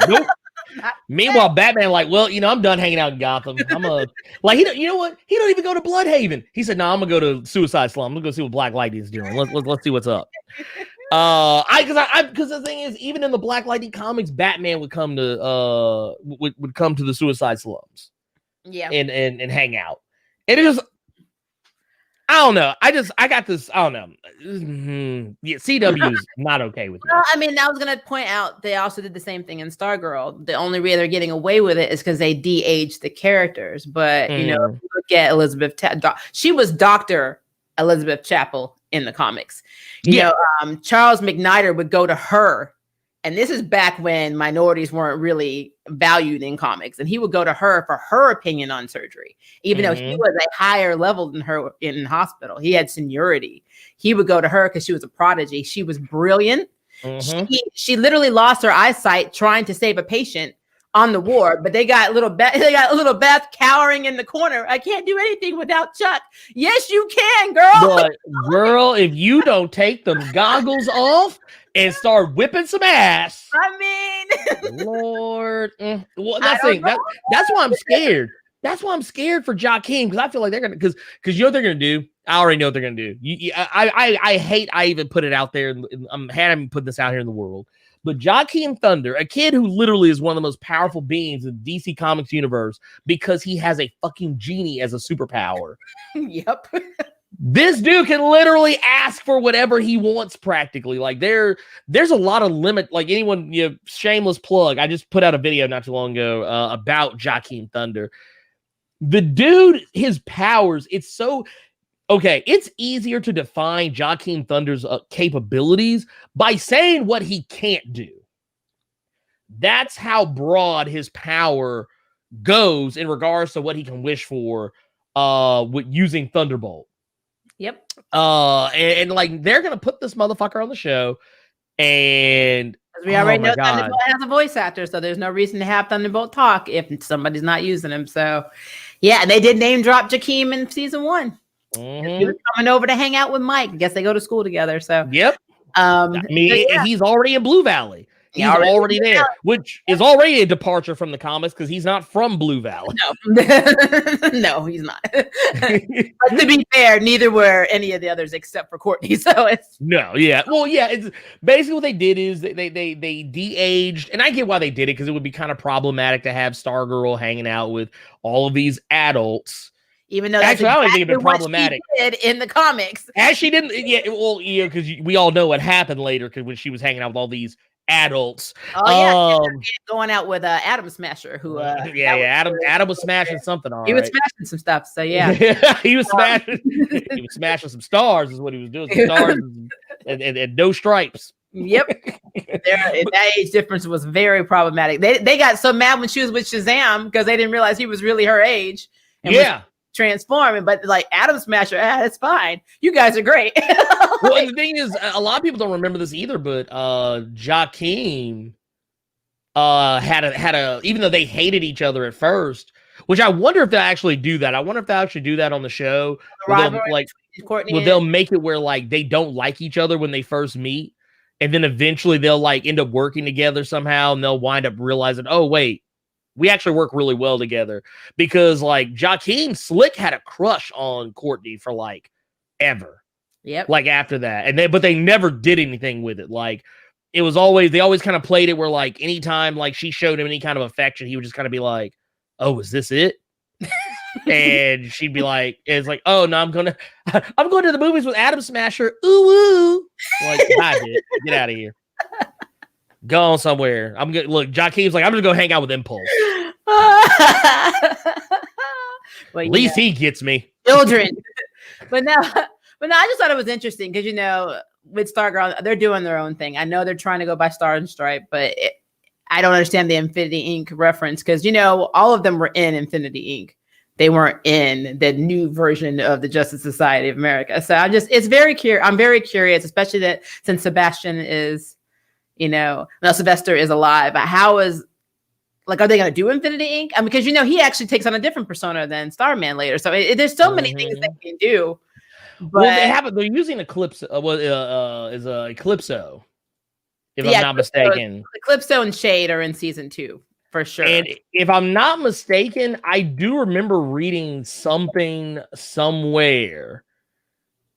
Nope. Meanwhile, Batman like, well, I'm done hanging out in Gotham. You know what? He don't even go to Bloodhaven. He said, no, I'm gonna go to Suicide Slum. I'm gonna go see what Black Lightning is doing. Let's see what's up. Because the thing is, even in the Black Lightning comics, Batman would come to would come to the Suicide Slums, and hang out. And it just, I don't know. I got this. I don't know. Yeah, CW is not okay with me. Well, I was gonna point out they also did the same thing in Stargirl. The only way they're getting away with it is because they de-aged the characters. But if you look at Elizabeth, she was Dr. Elizabeth Chapel in the comics. You know, Charles McNider would go to her, and this is back when minorities weren't really valued in comics, and he would go to her for her opinion on surgery, even though he was a higher level than her in hospital. He had seniority. He would go to her because she was a prodigy. She was brilliant. She literally lost her eyesight trying to save a patient on the ward, but they got little Beth cowering in the corner. I can't do anything without Chuck. Yes, you can, girl. But girl, if you don't take them goggles off and start whipping some ass, Lord. Well, that's why I'm scared. That's why I'm scared for Joaquin, because I feel like they're gonna because you know what they're gonna do. I already know what they're gonna do. I hate I even put it out there. I'm having put this out here in the world. But Joaquin Thunder, a kid who literally is one of the most powerful beings in the DC Comics universe because he has a fucking genie as a superpower. Yep. This dude can literally ask for whatever he wants practically. Like there's a lot of limit. Like anyone, shameless plug. I just put out a video not too long ago about Joaquin Thunder. The dude, his powers, it's so... Okay, it's easier to define Joaquin Thunder's capabilities by saying what he can't do. That's how broad his power goes in regards to what he can wish for with using Thunderbolt. Yep. And like they're gonna put this motherfucker on the show, and we already know Thunderbolt has a voice actor, so there's no reason to have Thunderbolt talk if somebody's not using him. So yeah, and they did name drop Jakeem in season 1. He was coming over to hang out with Mike. I guess they go to school together. So yep. He's already in Blue Valley. He's already there, which is already a departure from the comics because he's not from Blue Valley. No, he's not. But to be fair, neither were any of the others except for Courtney. So it's it's basically what they did is they de-aged, and I get why they did it because it would be kind of problematic to have Stargirl hanging out with all of these adults. Even though actually, I don't think it'd be problematic. She did in the comics. Actually, didn't. Yeah, well, because we all know what happened later. Because when she was hanging out with all these adults, going out with Adam Smasher, who Adam was smashing something. He was smashing some stuff. So yeah, he was smashing. He was smashing some stars. Is what he was doing. Some stars and no stripes. Yep. That age difference was very problematic. They got so mad when she was with Shazam because they didn't realize he was really her age. And transforming, but like Adam Smasher, it's fine. You guys are great. Well, and the thing is, a lot of people don't remember this either, but Joaquin had a even though they hated each other at first, which I wonder if they'll actually do that. I wonder if they'll actually do that on the show. They'll make it where like they don't like each other when they first meet, and then eventually they'll like end up working together somehow, and they'll wind up realizing, oh wait, we actually work really well together, because like Joaquin Slick had a crush on Courtney for like ever. Yep. Like after that, but they never did anything with it. Like they always kind of played it where like anytime like she showed him any kind of affection, he would just kind of be like, "Oh, is this it?" And she'd be like, "It's like, oh no, I'm going to the movies with Adam Smasher." Ooh, ooh. Like, bye, bitch. Get out of here. Go on somewhere. I'm good. Look, Joaquin's like, I'm just gonna hang out with Impulse. Well, at least he gets me. Children. But no, I just thought it was interesting because with Stargirl, they're doing their own thing. I know they're trying to go by Star and Stripe, but I don't understand the Infinity Inc. reference because all of them were in Infinity Inc. They weren't in the new version of the Justice Society of America. So I'm very curious, especially that since Sebastian is, Sylvester is alive. How is, like, are they going to do Infinity Inc.? I mean, because, he actually takes on a different persona than Starman later. So there's so many things they can do. But they're using Eclipse, Eclipso, if I'm not mistaken. Eclipso and Shade are in season 2. For sure. And if I'm not mistaken, I do remember reading something somewhere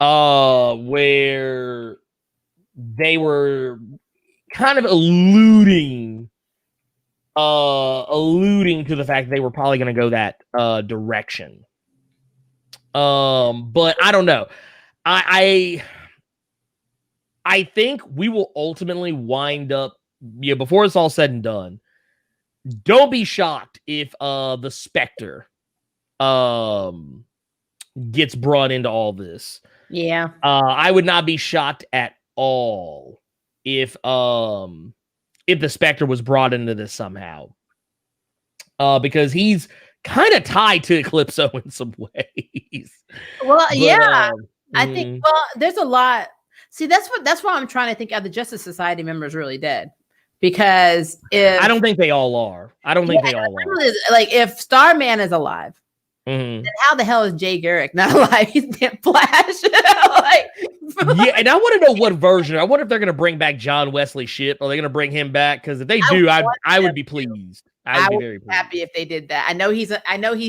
where they were kind of alluding to the fact that they were probably going to go that direction. But I don't know. I think we will ultimately wind up, before it's all said and done. Don't be shocked if the Spectre gets brought into all this. Yeah. I would not be shocked at all if the Spectre was brought into this somehow. Because he's kind of tied to Eclipso in some ways. Well, I think there's a lot. See, that's why I'm trying to think, are the Justice Society members really dead? Because I don't think they all are. I don't think they all are. Like, if Starman is alive, then how the hell is Jay Garrick not alive? He's damn Flash. Yeah, and I want to know what version. I wonder if they're going to bring back John Wesley Shipp. Are they going to bring him back? Because if they do, I would be pleased. I would be very happy if they did that. I know he's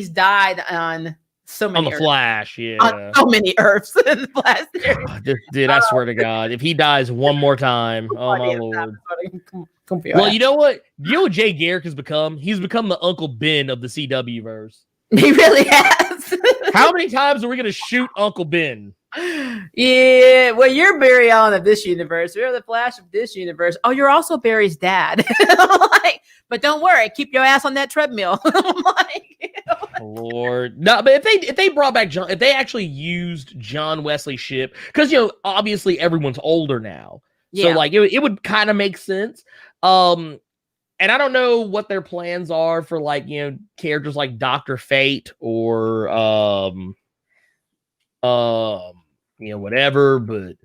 died on so many on the Earths. Flash, yeah, on so many Earths in the Flash series. Dude, I swear to God, if he dies one more time, oh my Lord. Well, you know what? You know what Jay Garrick has become? He's become the Uncle Ben of the CW verse. He really has. How many times are we going to shoot Uncle Ben? Yeah, well, you're Barry Allen of this universe. You're the Flash of this universe. Oh, you're also Barry's dad. But don't worry, keep your ass on that treadmill. Lord, no. But if they brought back John, if they actually used John Wesley Shipp, because obviously everyone's older now, so like it would kind of make sense. And I don't know what their plans are for characters like Dr. Fate or whatever, but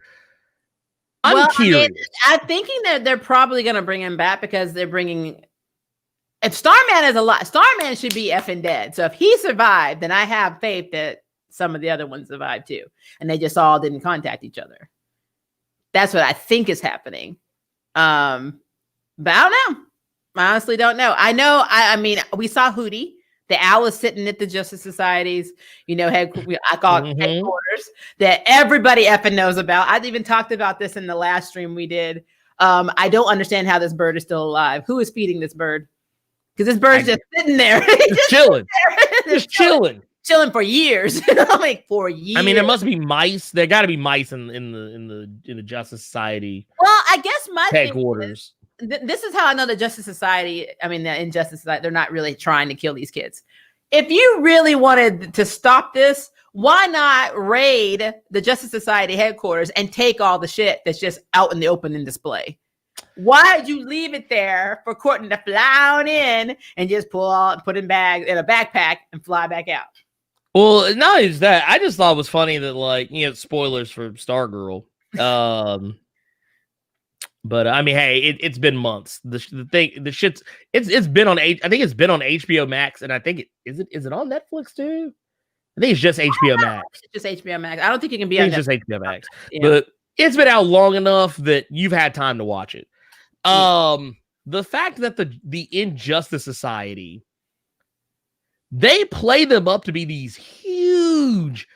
I'm curious. I'm thinking that they're probably going to bring him back because they're bringing. If Starman is alive, Starman should be effing dead. So if he survived, then I have faith that some of the other ones survived too, and they just all didn't contact each other. That's what I think is happening. But I don't know. I honestly don't know. I know. I mean, we saw Hootie. The owl is sitting at the Justice Society's, I call it headquarters, that everybody effing knows about. I even talked about this in the last stream we did. I don't understand how this bird is still alive. Who is feeding this bird? Because this bird's just sitting there. Just chilling. Just chilling. Chilling for years. Like 4 years. I mean, there must be mice. There got to be mice in the Justice Society. Well, I guess my headquarters. This is how I know the Justice Society, the Injustice Society, they're not really trying to kill these kids. If you really wanted to stop this, why not raid the Justice Society headquarters and take all the shit that's just out in the open in display? Why did you leave it there for Courtney to fly on in and just put in in a backpack and fly back out? Well, not only that, I just thought it was funny that spoilers for Stargirl. But I mean, hey, it's been months. It's been on I think it's been on HBO Max, and I think is it on Netflix too? I think it's just HBO Max. It's just HBO Max. I don't think it can be on Netflix. It's just HBO Max. Yeah. But it's been out long enough that you've had time to watch it. The fact that the Injustice Society, they play them up to be these huge,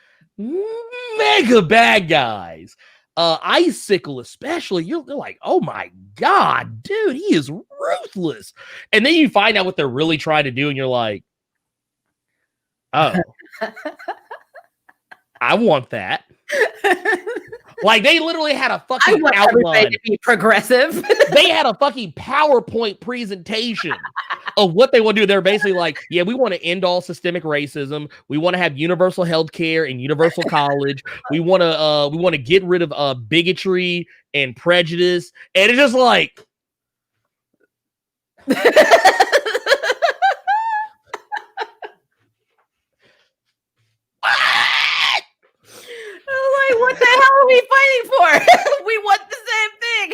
mega bad guys. Icicle especially, you're like, oh my god, dude, he is ruthless. And then you find out what they're really trying to do, and you're like, oh, I want that. Like, they literally had a fucking outline to be progressive. They had a fucking PowerPoint presentation of what they want to do. They're basically like, yeah, we want to end all systemic racism. We want to have universal health care and universal college. We want to get rid of bigotry and prejudice. And it's just like what the hell are we fighting for? We want the same thing.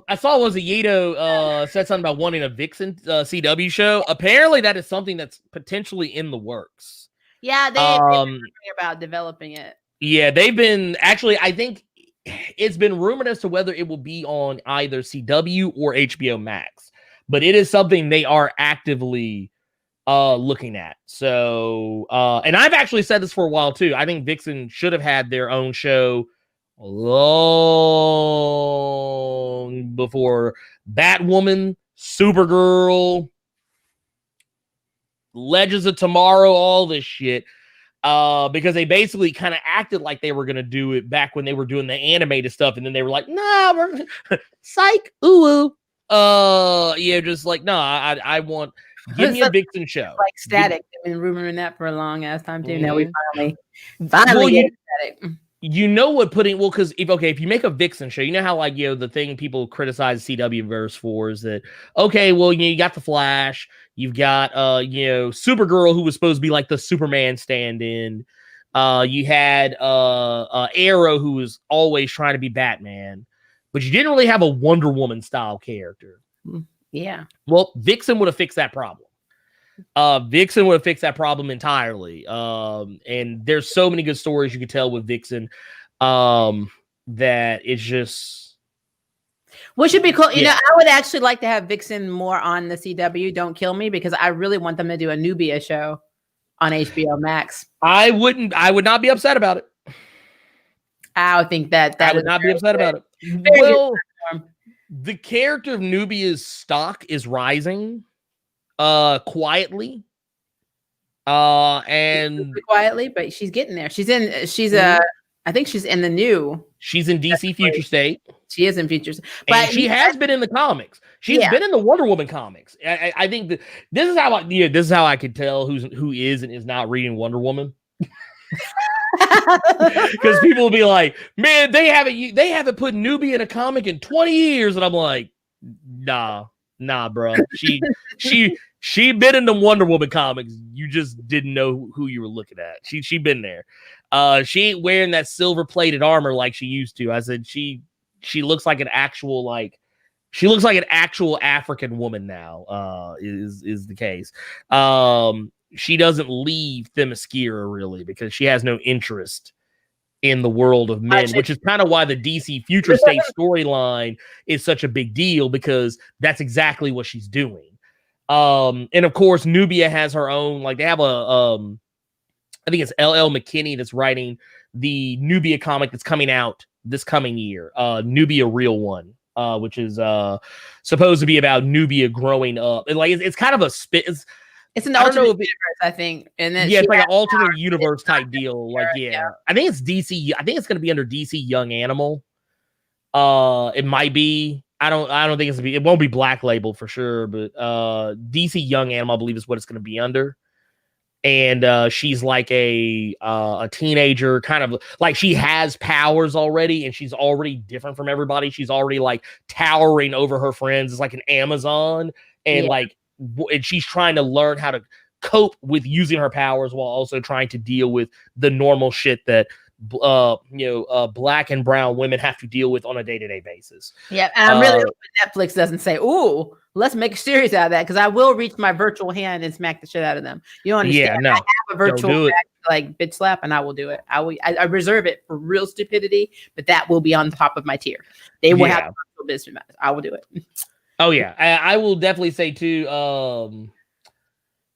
I saw Yato said something about wanting a Vixen CW show. Apparently, that is something that's potentially in the works. Yeah, they've been about developing it. Yeah, they've been actually. I think it's been rumored as to whether it will be on either CW or HBO Max, but it is something they are actively looking at. So and I've actually said this for a while too. I think Vixen should have had their own show long before Batwoman, Supergirl, Legends of Tomorrow, all this shit. Because they basically kind of acted like they were gonna do it back when they were doing the animated stuff, and then they were like, nah, we're psych, ooh. Yeah, just like, no, I want give me a Vixen show. Like Static. They've been rumoring that for a long ass time too. Mm-hmm. Now we finally get Static. You know what putting because if you make a Vixen show, you know how like the thing people criticize CW verse for is that you got the Flash, you've got Supergirl, who was supposed to be like the Superman stand-in. You had Arrow, who was always trying to be Batman, but you didn't really have a Wonder Woman style character. Yeah. Well, Vixen would have fixed that problem. Vixen would have fixed that problem entirely. And there's so many good stories you could tell with Vixen that it's just. What should be cool? You know, I would actually like to have Vixen more on the CW. Don't kill me, because I really want them to do a Nubia show on HBO Max. I would not be upset about it. I would think that I would not be upset about it. Well, the character of Nubia's stock is rising quietly. And quietly, but she's getting there. I think she's in the new. She's in DC Future State. She is in Future State. But she has been in the comics. She's been in the Wonder Woman comics. I think that this is how I could tell who is and is not reading Wonder Woman. Because people will be like, man, they haven't put Nubia in a comic in 20 years, and I'm like, nah, bro. She been in the Wonder Woman comics. You just didn't know who you were looking at. She been there. She ain't wearing that silver plated armor like she used to. I said she looks like an actual African woman now. Is the case. She doesn't leave Themyscira really because she has no interest in the world of men, which is kind of why the DC Future State storyline is such a big deal, because that's exactly what she's doing. And of course, Nubia has her own, like they have I think it's LL McKinney that's writing the Nubia comic that's coming out this coming year, Nubia Real One, which is supposed to be about Nubia growing up. And like it's kind of a spit. It's an alternate universe, I think. And then it's like an alternate universe type deal. Like, I think it's DC. I think it's going to be under DC Young Animal. It might be. I don't think it won't be Black Label for sure, but DC Young Animal, I believe, is what it's going to be under. And she's like a teenager, kind of like she has powers already, and she's already different from everybody. She's already like towering over her friends. It's like an Amazon, and and she's trying to learn how to cope with using her powers while also trying to deal with the normal shit that black and brown women have to deal with on a day-to-day basis. Yeah, and I'm really hoping Netflix doesn't say, "Ooh, let's make a series out of that," because I will reach my virtual hand and smack the shit out of them. You don't understand? Yeah, no, I have a virtual like bitch slap, and I will do it. I reserve it for real stupidity, but that will be on top of my tier. They will have virtual business. I will do it. Oh yeah, I will definitely say too.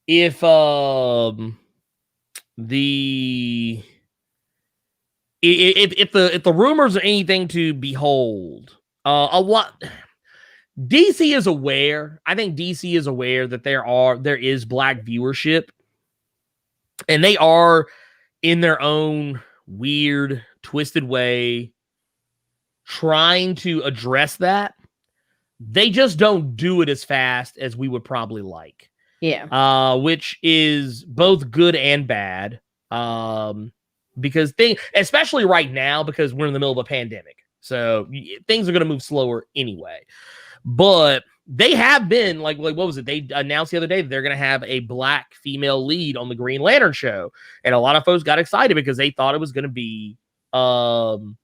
If if the rumors are anything to behold, a lot. DC is aware. I think DC is aware that there is black viewership, and they are in their own weird, twisted way trying to address that. They just don't do it as fast as we would probably like. Yeah. Which is both good and bad. Because especially right now, because we're in the middle of a pandemic. So things are going to move slower anyway. But they have been like what was it? They announced the other day that they're going to have a black female lead on the Green Lantern show. And a lot of folks got excited because they thought it was going to be Joe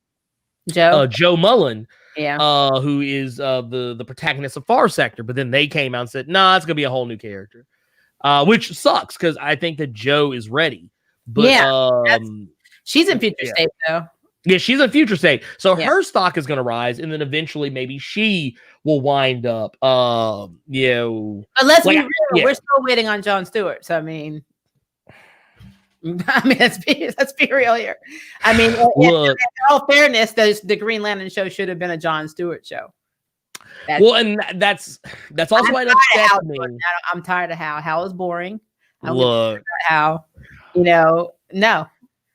Mullen. Yeah. Who is the protagonist of Far Sector, but then they came out and said, "Nah, it's gonna be a whole new character," which sucks because I think that Joe is ready. But yeah, she's in future state though. Yeah, she's in future state, so her stock is gonna rise, and then eventually maybe she will wind up. But let's be real, we're still waiting on Jon Stewart. So I mean, let's be real here. I mean, in all fairness, the Green Lantern show should have been a Jon Stewart show. And that's also why that upsets me. I'm tired of Hal is boring. Look, Hal, no,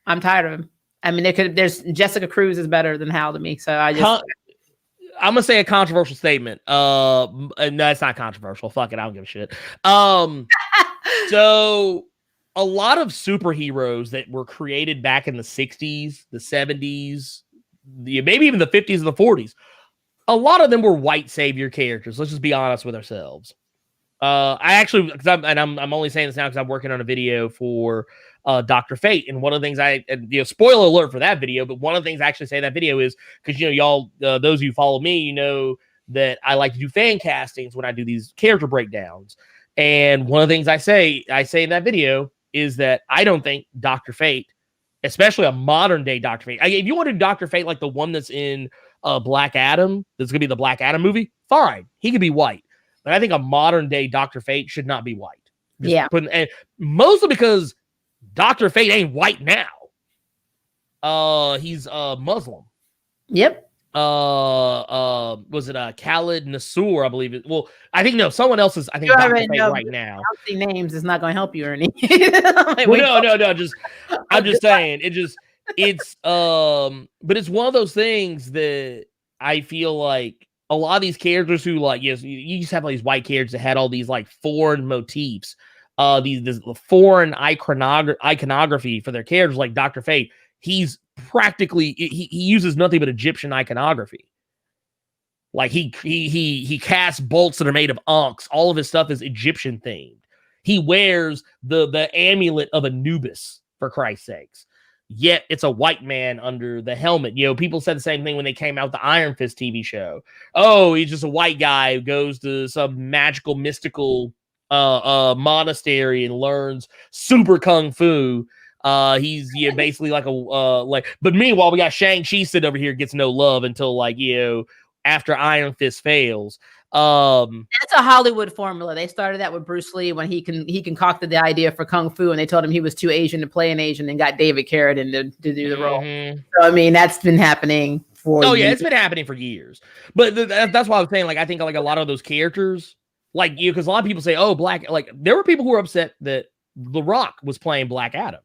I'm tired of him. I mean, there's Jessica Cruz is better than Hal to me. So I'm gonna say a controversial statement. No, it's not controversial. Fuck it, I don't give a shit. So. A lot of superheroes that were created back in the 60s, the 70s, maybe even the 50s and the 40s, a lot of them were white savior characters. Let's just be honest with ourselves. I'm only saying this now because I'm working on a video for Dr. Fate, and one of the things spoiler alert for that video, but one of the things I actually say in that video is because y'all, those of you who follow me, that I like to do fan castings when I do these character breakdowns, and one of the things I say in that video is that I don't think Dr. Fate, especially a modern day Dr. Fate, if you want to do Dr. Fate like the one that's in Black Adam, that's going to be the Black Adam movie, fine. He could be white. But I think a modern day Dr. Fate should not be white. And mostly because Dr. Fate ain't white now. He's Muslim. Yep. Was it Khalid Nassour, I believe it. Well, I think someone else is. I think Dr. Fate right now. Names is not going to help you, Ernie. No. I'm just saying. But it's one of those things that I feel like a lot of these characters who you just have all these white characters that had all these like foreign motifs, these foreign iconography for their characters, like Dr. Fate. He's practically he uses nothing but Egyptian iconography. Like he casts bolts that are made of ankhs. All of his stuff is Egyptian themed. He wears the amulet of Anubis, for Christ's sakes. Yet it's a white man under the helmet. People said the same thing when they came out with the Iron Fist TV show. Oh, he's just a white guy who goes to some magical, mystical monastery and learns super kung fu. He's basically like but meanwhile we got Shang-Chi sitting over here, gets no love until after Iron Fist fails. That's a Hollywood formula. They started that with Bruce Lee when he concocted the idea for kung fu, and they told him he was too Asian to play an Asian, and got David Carradine to do the role. So I mean, that's been happening for years. It's been happening for years. But that's why I was saying, I think a lot of those characters, because a lot of people say, oh, black, there were people who were upset that The Rock was playing Black Adam.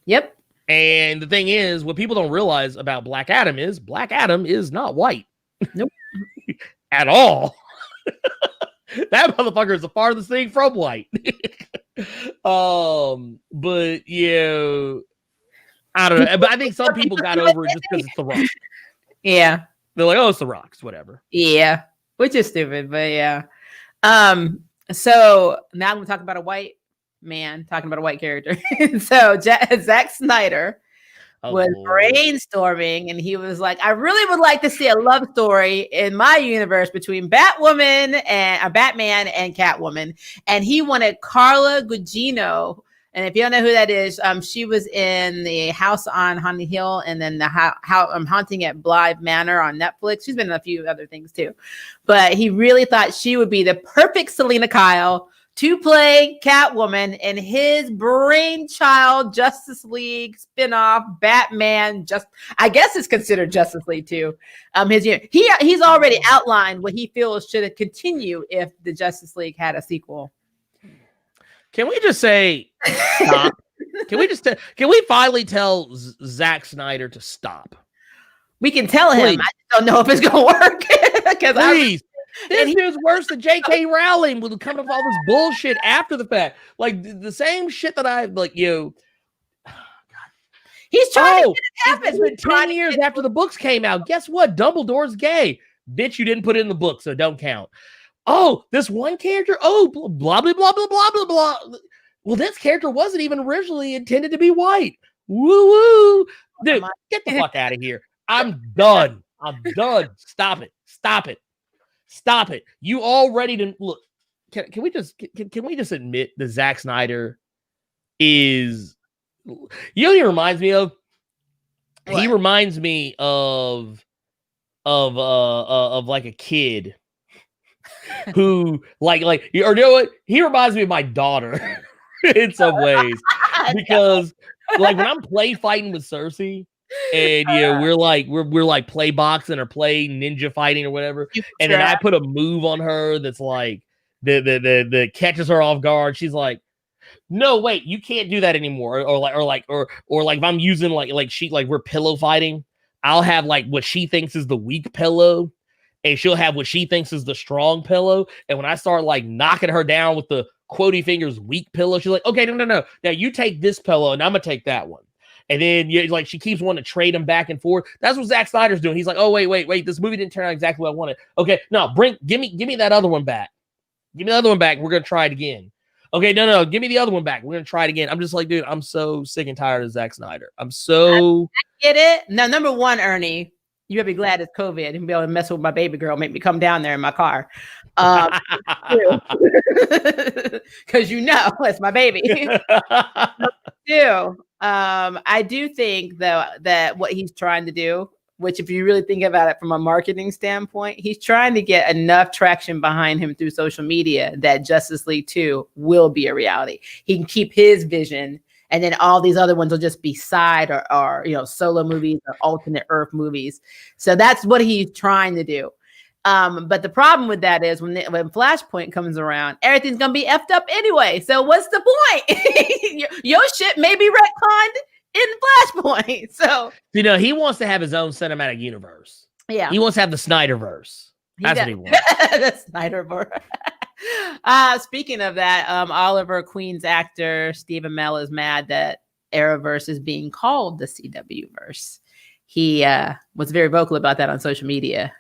Yep. And the thing is, what people don't realize about Black Adam is not white. Nope. At all. That motherfucker is the farthest thing from white. But I don't know. But I think some people got over it just because it's The Rock. Yeah. They're like, oh, it's The Rock. It's whatever. Yeah. Which is stupid, but yeah. So now I'm going to talk about a white man talking about a white character. So Zack Snyder was brainstorming, and he was like, I really would like to see a love story in my universe between Batman and Catwoman. And he wanted Carla Gugino. And if you don't know who that is, she was in the House on Haunted Hill, and then the Haunting at Bly Manor on Netflix. She's been in a few other things too. But he really thought she would be the perfect Selena Kyle to play Catwoman in his brainchild Justice League spinoff, Batman. I guess it's considered Justice League too. He's already outlined what he feels should continue if the Justice League had a sequel. Can we just say stop? Can we finally tell Zack Snyder to stop? We can tell him. Please. I just don't know if it's gonna work. Please. This dude's worse than J.K. Rowling with coming up with all this bullshit after the fact. Like the same shit that I like. He's trying to get it happen. It's been 10 years after the books came out. Guess what? Dumbledore's gay. Bitch, you didn't put it in the book, so don't count. Oh, this one character. Oh, blah blah blah blah blah blah blah. Well, this character wasn't even originally intended to be white. Woo woo, dude, get the fuck out of here. I'm done. Stop it. You already didn't look. Can we just admit that Zack Snyder is, you know what he reminds me of? What? He reminds me of like a kid who like or you know what? He reminds me of my daughter in some ways. Because like when I'm play fighting with Cersei, and we're like play boxing or play ninja fighting or whatever, and then I put a move on her that's like the catches her off guard. She's like, no, wait, you can't do that anymore. Or like if I'm using like we're pillow fighting, I'll have like what she thinks is the weak pillow, and she'll have what she thinks is the strong pillow. And when I start like knocking her down with the quotey fingers weak pillow, she's like, okay, no. Now you take this pillow and I'm gonna take that one. And then like she keeps wanting to trade them back and forth. That's what Zack Snyder's doing. He's like, oh, wait. This movie didn't turn out exactly what I wanted. Okay, no, give me that other one back. Give me the other one back. We're gonna try it again. Okay, no, give me the other one back. We're gonna try it again. I'm just like, dude, I'm so sick and tired of Zack Snyder. I get it. Now, number one, Ernie, you better be glad it's COVID and be able to mess with my baby girl, make me come down there in my car. Because it's my baby. I do think though that what he's trying to do, which if you really think about it from a marketing standpoint, he's trying to get enough traction behind him through social media that Justice League 2 will be a reality. He can keep his vision, and then all these other ones will just be side or solo movies or alternate Earth movies. So that's what he's trying to do. But the problem with that is when Flashpoint comes around, everything's gonna be effed up anyway. So what's the point? Your shit may be retconned in Flashpoint. So he wants to have his own cinematic universe. Yeah, he wants to have the Snyderverse. That's what he wants. The Snyderverse. Speaking of that, Oliver Queen's actor Stephen Amell is mad that Arrowverse is being called the CW verse. He was very vocal about that on social media.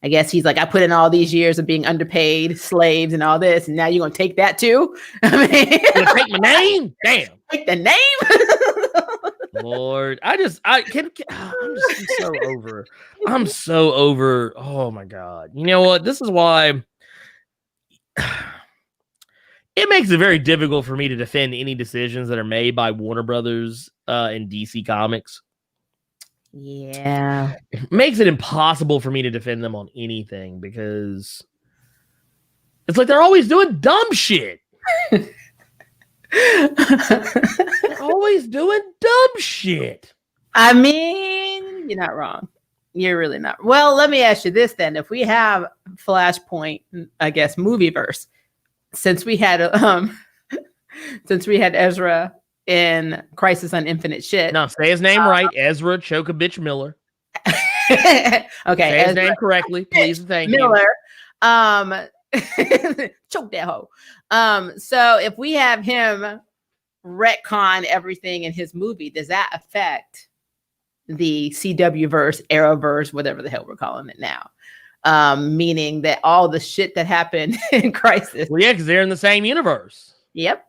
I guess he's like, I put in all these years of being underpaid slaves and all this, and now you're gonna take that too. I mean, you're gonna take my name? Damn, take the name. Lord, I'm so over. I'm so over. Oh my God. You know what? This is why it makes it very difficult for me to defend any decisions that are made by Warner Brothers and DC Comics. Yeah. It makes it impossible for me to defend them on anything because it's like they're always doing dumb shit. They're always doing dumb shit. I mean, you're not wrong. You're really not. Well, let me ask you this then. If we have Flashpoint, I guess, movieverse, since we had Ezra in Crisis on Infinite Shit. No, say his name right. Ezra Chokabitch Miller. Okay. Say his name correctly, please. Thank Miller. Choke that hoe. So if we have him retcon everything in his movie, does that affect the CW verse, Arrowverse, whatever the hell we're calling it now? Meaning that all the shit that happened in Crisis. Well, yeah, because they're in the same universe. Yep.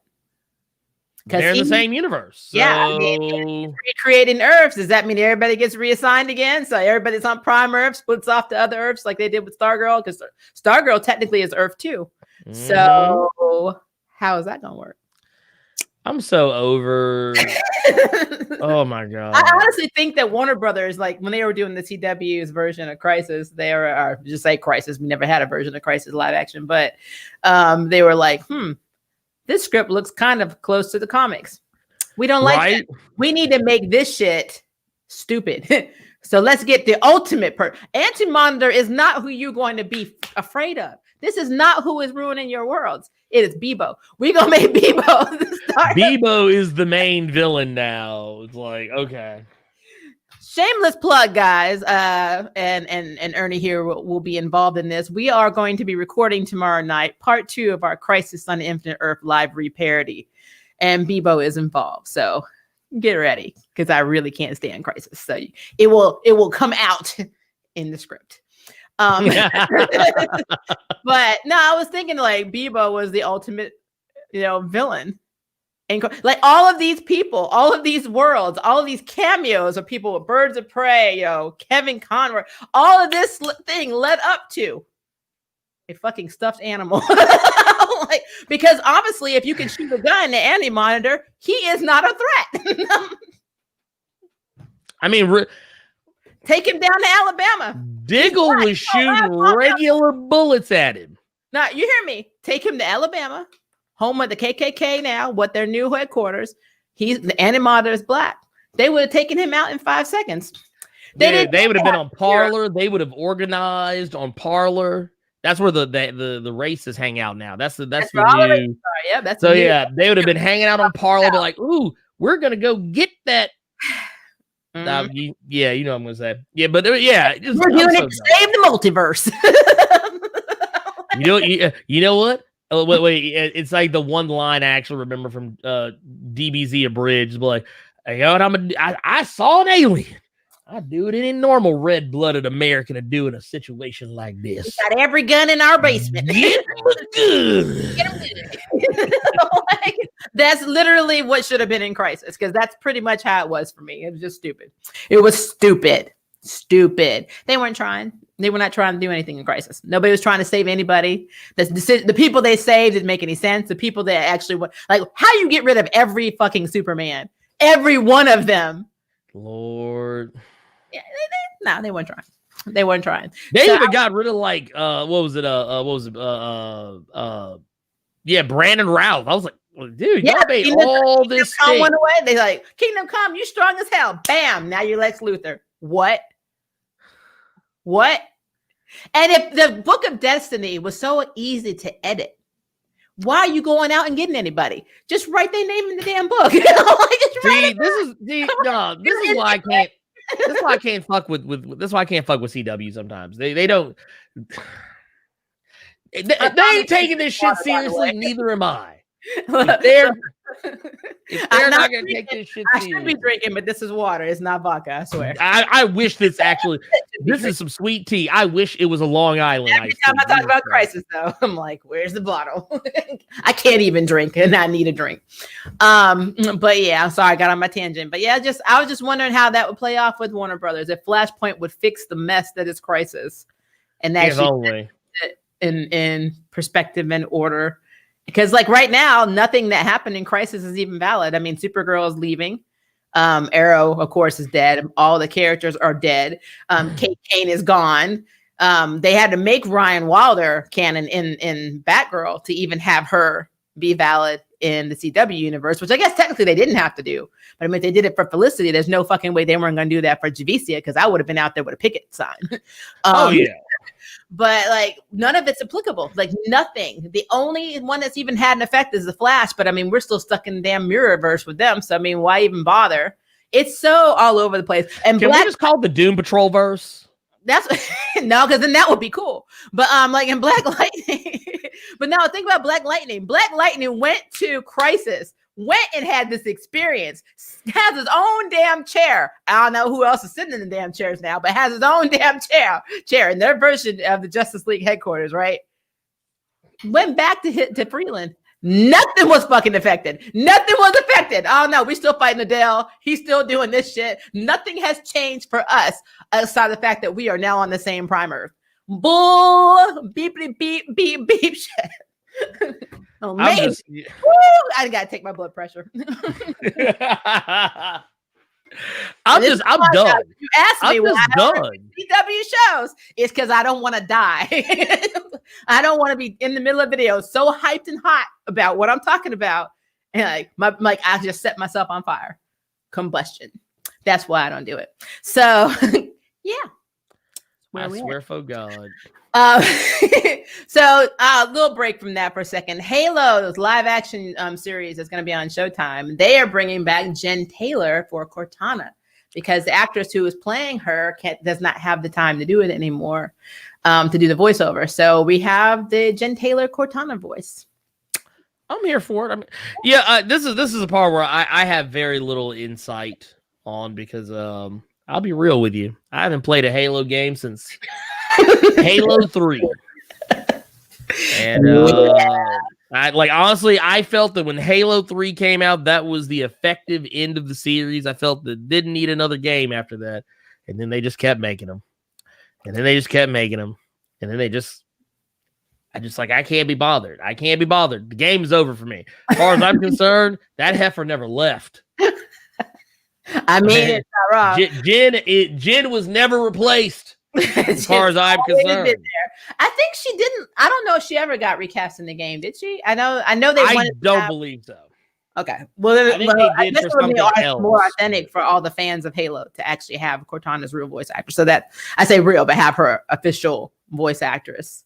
They're in the same universe. So... Yeah, I mean, recreating Earths. Does that mean everybody gets reassigned again? So everybody's on Prime Earth splits off to other Earths like they did with Stargirl, because Stargirl technically is Earth 2. Mm-hmm. So how is that gonna work? I'm so over. Oh my God. I honestly think that Warner Brothers, like when they were doing the CW's version of Crisis, they were just say Crisis. We never had a version of Crisis live action, but they were like, this script looks kind of close to the comics. We don't like it. We need to make this shit stupid. So let's get the ultimate Anti-Monitor is not who you're going to be afraid of. This is not who is ruining your worlds. It is Bebo. We're going to make Bebo the star. Bebo is the main villain now. It's like, okay. Shameless plug, guys. And Ernie here will be involved in this. We are going to be recording tomorrow night, part 2 of our Crisis on Infinite Earth live re-parody. And Bebo is involved. So get ready, because I really can't stand Crisis. So it will come out in the script. But no, I was thinking like Bebo was the ultimate, villain. And like all of these people, all of these worlds, all of these cameos of people with Birds of Prey, Kevin Conroy, all of this thing led up to a fucking stuffed animal. Like, because obviously, if you can shoot a gun at Anti-Monitor, he is not a threat. I mean, take him down to Alabama. Diggle was shooting regular bullets at him. Now, you hear me? Take him to Alabama, home of the KKK now, what their new headquarters. The Anti-Monitor is black. They would have taken him out in 5 seconds. They would have been on Parler. They would have organized on Parler. That's where the racists hang out now. That's the new. Yeah, that's so. Yeah, they would have been hanging out on Parler, like, ooh, we're gonna go get that. You know what I'm gonna say. Yeah, but yeah, we're doing it to save the multiverse. you know what? Oh, wait, it's like the one line I actually remember from DBZ Abridged, like, hey, I saw an alien. I'd do it any normal red-blooded American to do in a situation like this. We got every gun in our basement. Get good. Get them good. Like, that's literally what should have been in Crisis, because that's pretty much how it was for me. It was just stupid. It was stupid. They weren't trying. They were not trying to do anything in Crisis. Nobody was trying to save anybody. The people they saved didn't make any sense. The people that actually like, how you get rid of every fucking Superman? Every one of them. Lord. Yeah, they weren't trying. They weren't trying. They even got rid of like Brandon Routh. I was like, well, dude, y'all made all this Come went away. They like, Kingdom Come, you strong as hell. Bam, now you're Lex Luthor. What? And if the Book of Destiny was so easy to edit, why are you going out and getting anybody? Just write their name in the damn book. This is why I can't. This is why I can't fuck with. This is why I can't fuck with CW sometimes. They don't. They ain't taking this shit seriously. Neither am I. If they're not gonna take this shit seriously. I should be drinking, but this is water. It's not vodka. I swear. I wish this is some sweet tea. I wish it was a Long Island. Every time I talk about Crisis, though, I'm like, "Where's the bottle?" I can't even drink, and I need a drink. But yeah, I'm sorry, I got on my tangent. But yeah, I was just wondering how that would play off with Warner Brothers. If Flashpoint would fix the mess that is Crisis, and actually in perspective and order. Because like right now, nothing that happened in Crisis is even valid. I mean, Supergirl is leaving. Arrow, of course, is dead. All the characters are dead. Kate Kane is gone. They had to make Ryan Wilder canon in Batgirl to even have her be valid in the CW universe, which I guess technically they didn't have to do. But I mean, if they did it for Felicity, there's no fucking way they weren't going to do that for Javicia, because I would have been out there with a picket sign. Oh, yeah. But like none of it's applicable. Like nothing. The only one that's even had an effect is the Flash. But I mean, we're still stuck in the damn Mirrorverse with them. So I mean, why even bother? It's so all over the place. And can we just call it the Doom Patrol verse? That's no, because then that would be cool. But like in Black Lightning. But now think about Black Lightning. Black Lightning went to Crisis. Went and had this experience, has his own damn chair. I don't know who else is sitting in the damn chairs now, but has his own damn chair in their version of the Justice League headquarters, right? Went back to Freeland. Nothing was fucking affected. Nothing was affected. Oh no, we still fighting Adele. He's still doing this shit. Nothing has changed for us aside the fact that we are now on the same Prime Earth. Bull, beep, beep, beep, beep, beep shit. Oh, man. I gotta take my blood pressure. I'm done. You asked me why I don't done. CW shows. It's because I don't want to die. I don't want to be in the middle of videos so hyped and hot about what I'm talking about. And I just set myself on fire. Combustion. That's why I don't do it. So yeah. I swear for God. So a little break from that for a second. Halo's live action series is going to be on Showtime. They are bringing back Jen Taylor for Cortana because the actress who is playing her does not have the time to do it anymore, to do the voiceover. So we have the Jen Taylor Cortana voice. I'm here for it. This is a part where I have very little insight on because I'll be real with you. I haven't played a Halo game since Halo 3. And honestly, I felt that when Halo 3 came out, that was the effective end of the series. I felt that didn't need another game after that. And then they just kept making them. And then I can't be bothered. The game is over for me. As far as I'm concerned, that heifer never left. I mean, it's not wrong. Jen was never replaced. As far as I'm concerned, I think she didn't. I don't know if she ever got recast in the game. Did she? I know they. I don't believe so. Okay, well, I guess it would be more authentic else for all the fans of Halo to actually have Cortana's real voice actor. So that I say real, but have her official voice actress.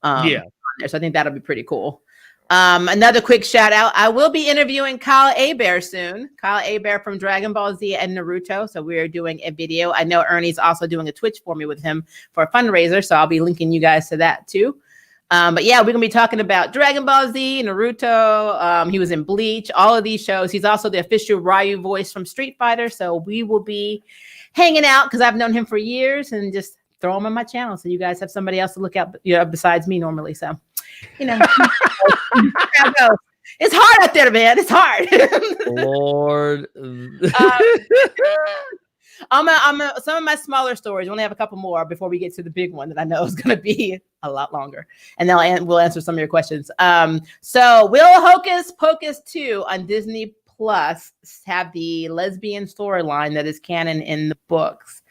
On there. So I think that'll be pretty cool. Another quick shout out. I will be interviewing Kyle Abear soon. Kyle Abear from Dragon Ball Z and Naruto. So we're doing a video. I know Ernie's also doing a Twitch for me with him for a fundraiser. So I'll be linking you guys to that too. But yeah, we're going to be talking about Dragon Ball Z, Naruto. He was in Bleach, all of these shows. He's also the official Ryu voice from Street Fighter. So we will be hanging out because I've known him for years and just throw him on my channel. So you guys have somebody else to look at, besides me normally. So, it's hard out there, man. It's hard. Lord. Some of my smaller stories. We only have a couple more before we get to the big one that I know is going to be a lot longer. And then we'll answer some of your questions. So will Hocus Pocus 2 on Disney Plus have the lesbian storyline that is canon in the books?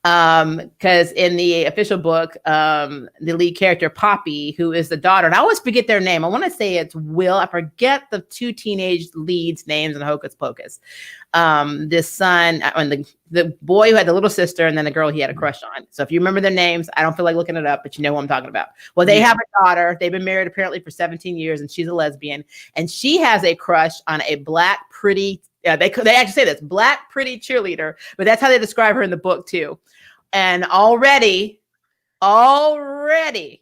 Because in the official book, the lead character Poppy, who is the daughter, and I always forget their name. I want to say it's Will. I forget the two teenage leads' names in Hocus Pocus. This son, and the boy who had the little sister, and then the girl he had a crush on. So if you remember their names, I don't feel like looking it up, but you know who I'm talking about. Well, they have a daughter. They've been married apparently for 17 years, and she's a lesbian, and she has a crush on a black, pretty. They actually say this black, pretty cheerleader, but that's how they describe her in the book too. And already, the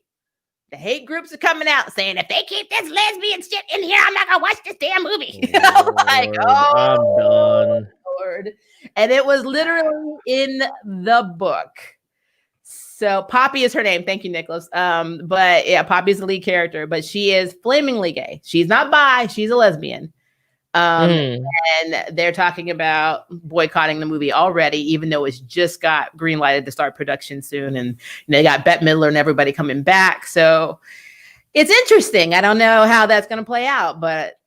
hate groups are coming out saying if they keep this lesbian shit in here, I'm not gonna watch this damn movie. I'm like, I'm done. Lord. And it was literally in the book. So Poppy is her name. Thank you, Nicholas. But yeah, Poppy's the lead character, but she is flamingly gay. She's not bi, she's a lesbian. And they're talking about boycotting the movie already, even though it's just got green lighted to start production soon. And they got Bette Midler and everybody coming back. So it's interesting. I don't know how that's going to play out, but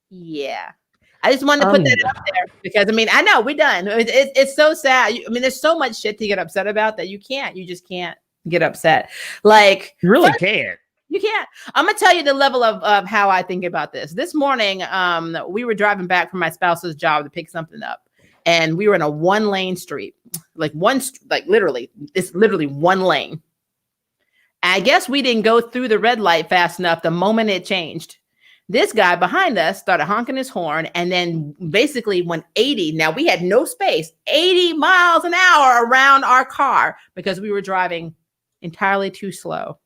yeah, I just wanted to put that out there because I know we're done. It's so sad. There's so much shit to get upset about that you just can't get upset. Like you really can't. You can't. I'm going to tell you the level of how I think about this. This morning, we were driving back from my spouse's job to pick something up. And we were in a one-lane street. It's literally one lane. I guess we didn't go through the red light fast enough the moment it changed. This guy behind us started honking his horn and then basically went 80. Now, we had no space, 80 miles an hour around our car because we were driving entirely too slow.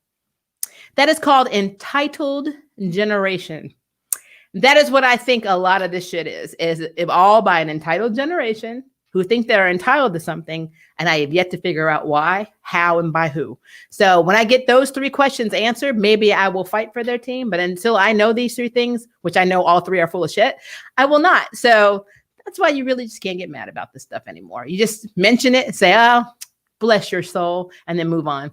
That is called entitled generation. That is what I think a lot of this shit is all by an entitled generation who think they're entitled to something. And I have yet to figure out why, how, and by who. So when I get those three questions answered, maybe I will fight for their team. But until I know these three things, which I know all three are full of shit, I will not. So that's why you really just can't get mad about this stuff anymore. You just mention it and say, oh, bless your soul, and then move on.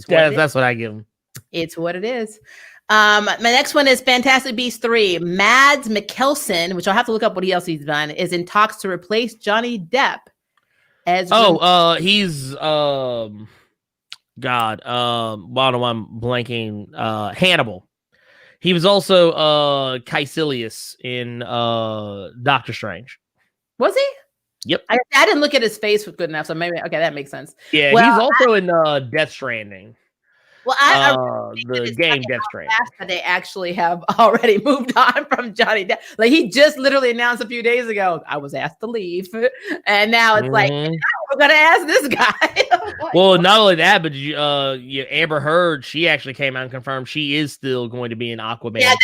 That's what I give them. It's what it is. My next one is Fantastic Beasts 3. Mads Mikkelsen, which I'll have to look up what else he's done, is in talks to replace Johnny Depp as he's God, bottom I'm blanking. Hannibal. He was also Caecilius in Doctor Strange. Was he? Yep. I didn't look at his face good enough, so maybe okay, that makes sense. Yeah, well, he's also in Death Stranding. Well, the game Death Stranding. That they actually have already moved on from Johnny Depp. Like he just literally announced a few days ago, I was asked to leave, and now it's like now we're gonna ask this guy. Well, not only that, but Amber Heard, she actually came out and confirmed she is still going to be in Aquaman. Yeah,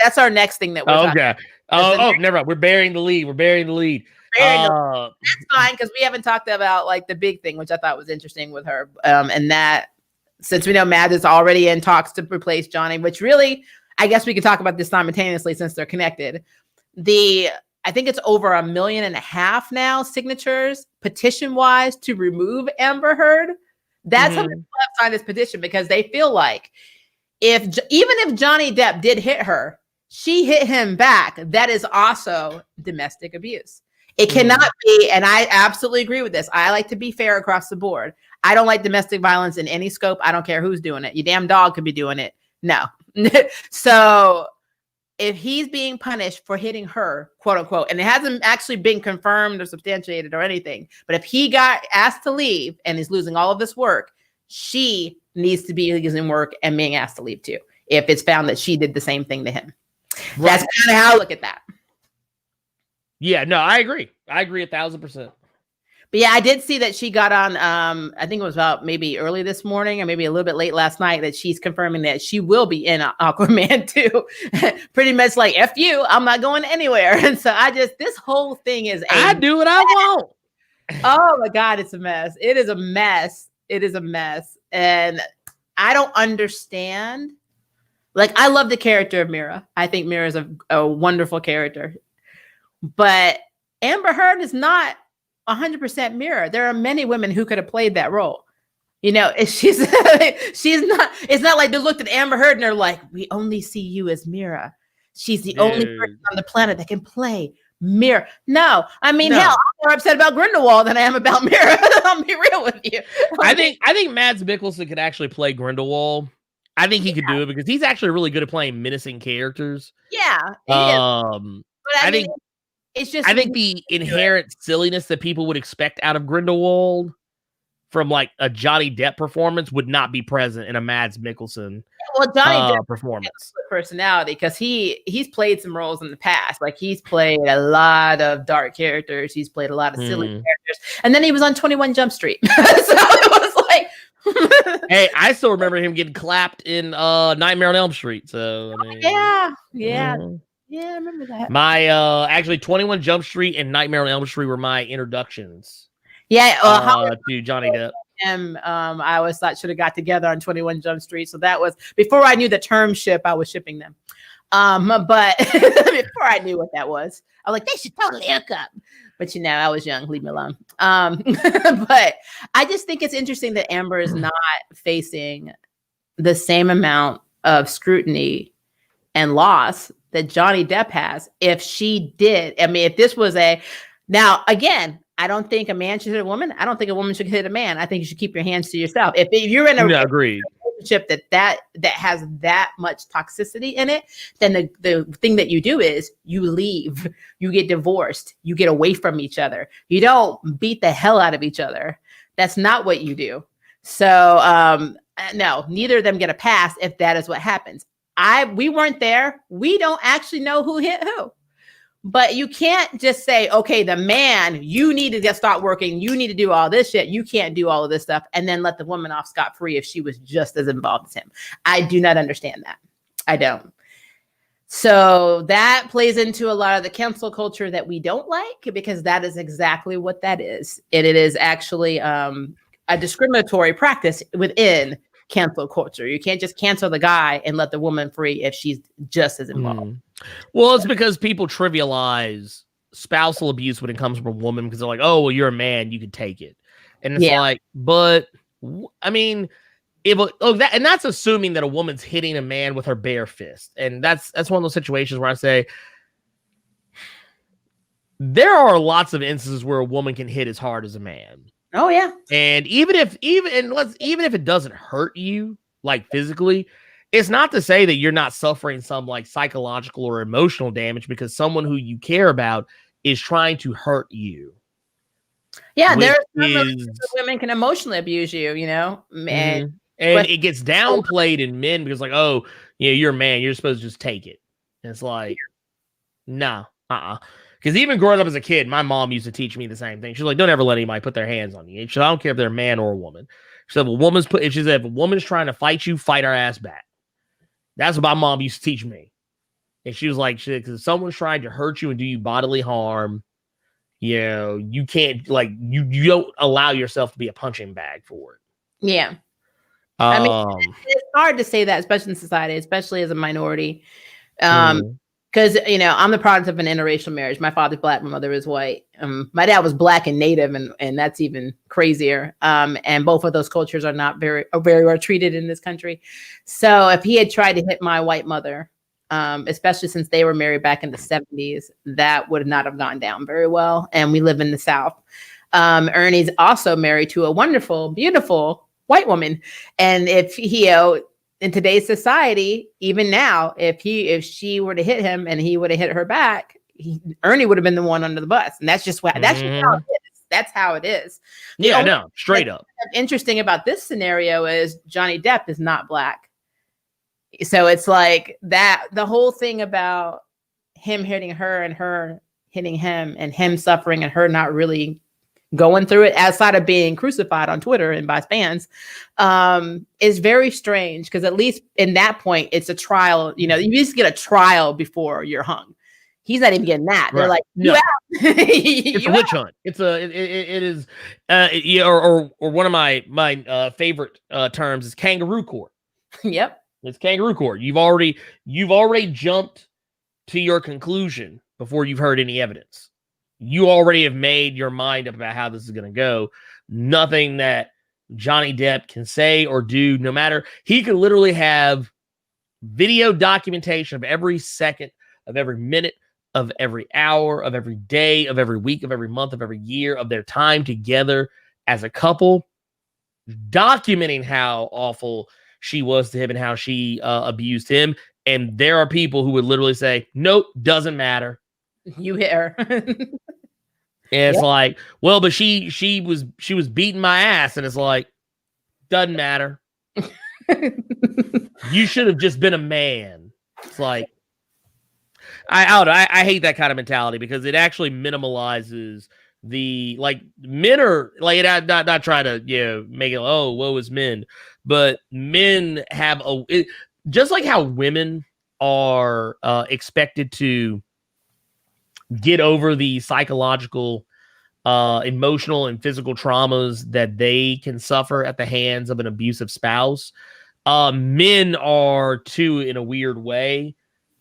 that's our next thing that we're talking about. Never mind. We're burying the lead. That's fine because we haven't talked about like the big thing, which I thought was interesting with her, and that. Since we know Mads is already in talks to replace Johnny, which really, I guess we could talk about this simultaneously since they're connected. I think it's over 1.5 million now signatures petition-wise to remove Amber Heard. That's how people have signed this petition because they feel like even if Johnny Depp did hit her, she hit him back. That is also domestic abuse. It cannot be, and I absolutely agree with this. I like to be fair across the board. I don't like domestic violence in any scope. I don't care who's doing it. Your damn dog could be doing it. No. So if he's being punished for hitting her, quote unquote, and it hasn't actually been confirmed or substantiated or anything, but if he got asked to leave and is losing all of this work, she needs to be losing work and being asked to leave too, if it's found that she did the same thing to him. Right. That's kind of how I look at that. Yeah, no, I agree. I agree 1,000%. But yeah, I did see that she got on, I think it was about maybe early this morning or maybe a little bit late last night that she's confirming that she will be in Aquaman 2. Pretty much like, F you, I'm not going anywhere. And so this whole thing is I do what I want. Oh my God, it's a mess. It is a mess. It is a mess. And I don't understand. Like, I love the character of Mira. I think Mira is a wonderful character. But Amber Heard is not 100% Mira. There are many women who could have played that role. You know, she's not. It's not like they looked at Amber Heard and they're like, "We only see you as Mira. She's the only person on the planet that can play Mira." No, I mean, hell, I'm more upset about Grindelwald than I am about Mira. I'll be real with you. I think Mads Mikkelsen could actually play Grindelwald. I think he could do it because he's actually really good at playing menacing characters. Yeah. But I think. It's just, I think the inherent silliness that people would expect out of Grindelwald from like a Johnny Depp performance would not be present in a Mads Mikkelsen Johnny Depp performance. Personality, because he's played some roles in the past. Like he's played a lot of dark characters. He's played a lot of silly characters, and then he was on 21 Jump Street. So it was like, hey, I still remember him getting clapped in Nightmare on Elm Street. So I mean, yeah. Yeah, I remember that. My actually 21 Jump Street and Nightmare on Elm Street were my introductions. Yeah, to Johnny Depp. I always thought should have got together on 21 Jump Street. So that was before I knew the term ship. I was shipping them. But before I knew what that was, I was like, they should totally hook up. But I was young. Leave me alone. But I just think it's interesting that Amber is not facing the same amount of scrutiny and loss that Johnny Depp has. If she did, I mean, if this was now again, I don't think a man should hit a woman. I don't think a woman should hit a man. I think you should keep your hands to yourself. If you're in a relationship that has that much toxicity in it, then the thing that you do is you leave, you get divorced, you get away from each other. You don't beat the hell out of each other. That's not what you do. So no, neither of them get a pass if that is what happens. We weren't there. We don't actually know who hit who. But you can't just say, okay, the man, you need to start working. You need to do all this shit. You can't do all of this stuff. And then let the woman off scot-free if she was just as involved as him. I do not understand that. I don't. So that plays into a lot of the cancel culture that we don't like, because that is exactly what that is. It is actually a discriminatory practice within cancel culture. You can't just cancel the guy and let the woman free if she's just as involved. Well, it's because people trivialize spousal abuse when it comes from a woman because they're like, oh, well, you're a man, you can take it. And it's like, but I mean, that's assuming that a woman's hitting a man with her bare fist. And that's one of those situations where I say there are lots of instances where a woman can hit as hard as a man. Oh yeah. And even if it doesn't hurt you like physically, it's not to say that you're not suffering some like psychological or emotional damage because someone who you care about is trying to hurt you. Yeah, there are women can emotionally abuse you, you know, and it gets downplayed in men because like, oh, yeah, you're a man, you're supposed to just take it. And it's like, nah, Because even growing up as a kid, my mom used to teach me the same thing. She's like, don't ever let anybody put their hands on you. She said, I don't care if they're a man or a woman. She said, if a woman's trying to fight you, fight her ass back. That's what my mom used to teach me. And she was like, because if someone's trying to hurt you and do you bodily harm, you know, you can't, like, you don't allow yourself to be a punching bag for it. Yeah. I mean, it's hard to say that, especially in society, especially as a minority. Because, you know, I'm the product of an interracial marriage. My father's Black, my mother is white. My dad was Black and Native, and that's even crazier. And both of those cultures are not very well treated in this country. So if he had tried to hit my white mother, especially since they were married back in the 70s, that would not have gone down very well. And we live in the South. Ernie's also married to a wonderful, beautiful white woman. And if he, in today's society, even now, if she were to hit him and he would have hit her back, Ernie would have been the one under the bus. And that's just how it is. That's how it is. Yeah, no, straight up. Interesting about this scenario is Johnny Depp is not Black. So it's like that, the whole thing about him hitting her and her hitting him and him suffering and her not really going through it outside of being crucified on Twitter and by fans is very strange, because at least in that point it's a trial. You know, you just get a trial before you're hung. He's not even getting that. They're like, no. It's a witch hunt. It is or one of my favorite terms is kangaroo court. Yep. It's kangaroo court. You've already jumped to your conclusion before you've heard any evidence. You already have made your mind up about how this is going to go. Nothing that Johnny Depp can say or do, no matter, he could literally have video documentation of every second, of every minute, of every hour, of every day, of every week, of every month, of every year, of their time together as a couple, documenting how awful she was to him and how she abused him. And there are people who would literally say, nope, doesn't matter. You hit her. And it's like, well, but she was beating my ass, and it's like, doesn't matter. You should have just been a man. It's like, I hate that kind of mentality, because it actually minimalizes the, like, men are like, not trying to make it, oh, woe is men, but men have just like how women are expected to get over the psychological, emotional, and physical traumas that they can suffer at the hands of an abusive spouse. Men are too, in a weird way.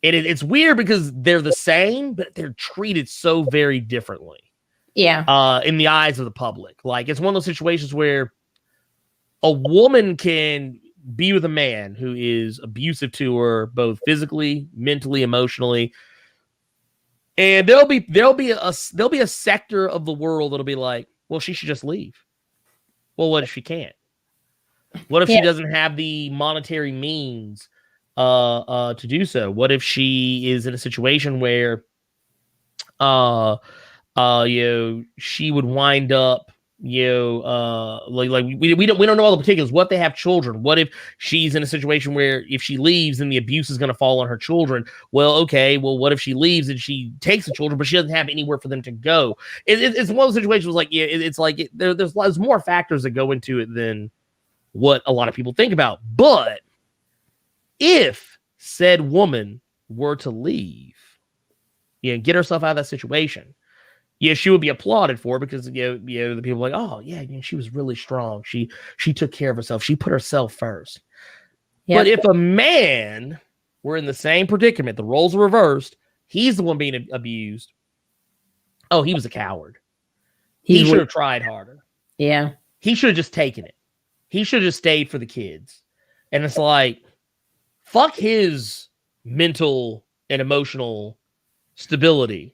It's weird because they're the same, but they're treated so very differently. Yeah. In the eyes of the public. Like, it's one of those situations where a woman can be with a man who is abusive to her, both physically, mentally, emotionally. And there'll be a sector of the world that'll be like, well, she should just leave. Well, what if she can't? What if she doesn't have the monetary means to do so? What if she is in a situation where she would wind up, like we don't know all the particulars. What if they have children? What if she's in a situation where if she leaves, then the abuse is going to fall on her children? Well, okay. Well, what if she leaves and she takes the children, but she doesn't have anywhere for them to go? It's one of those situations like, there's more factors that go into it than what a lot of people think about. But if said woman were to leave, get herself out of that situation, she would be applauded for, because the people are like, oh yeah, she was really strong. She took care of herself. She put herself first. Yep. But if a man were in the same predicament, the roles are reversed, he's the one being abused. Oh, he was a coward. He should have tried harder. Yeah. He should have just taken it. he should have stayed for the kids. And it's like, fuck his mental and emotional stability.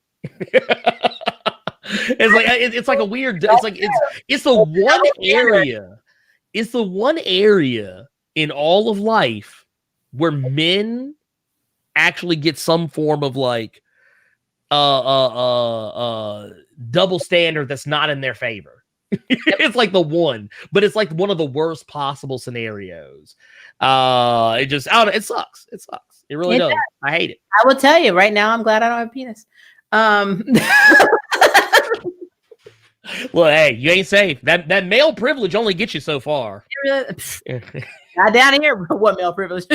It's like a weird, it's the one area. It's the one area in all of life where men actually get some form of like double standard that's not in their favor. It's like the one, but it's like one of the worst possible scenarios. It sucks. It sucks. It really does. I hate it. I will tell you right now, I'm glad I don't have a penis. Well, hey, you ain't safe. That male privilege only gets you so far. Not down here. What male privilege?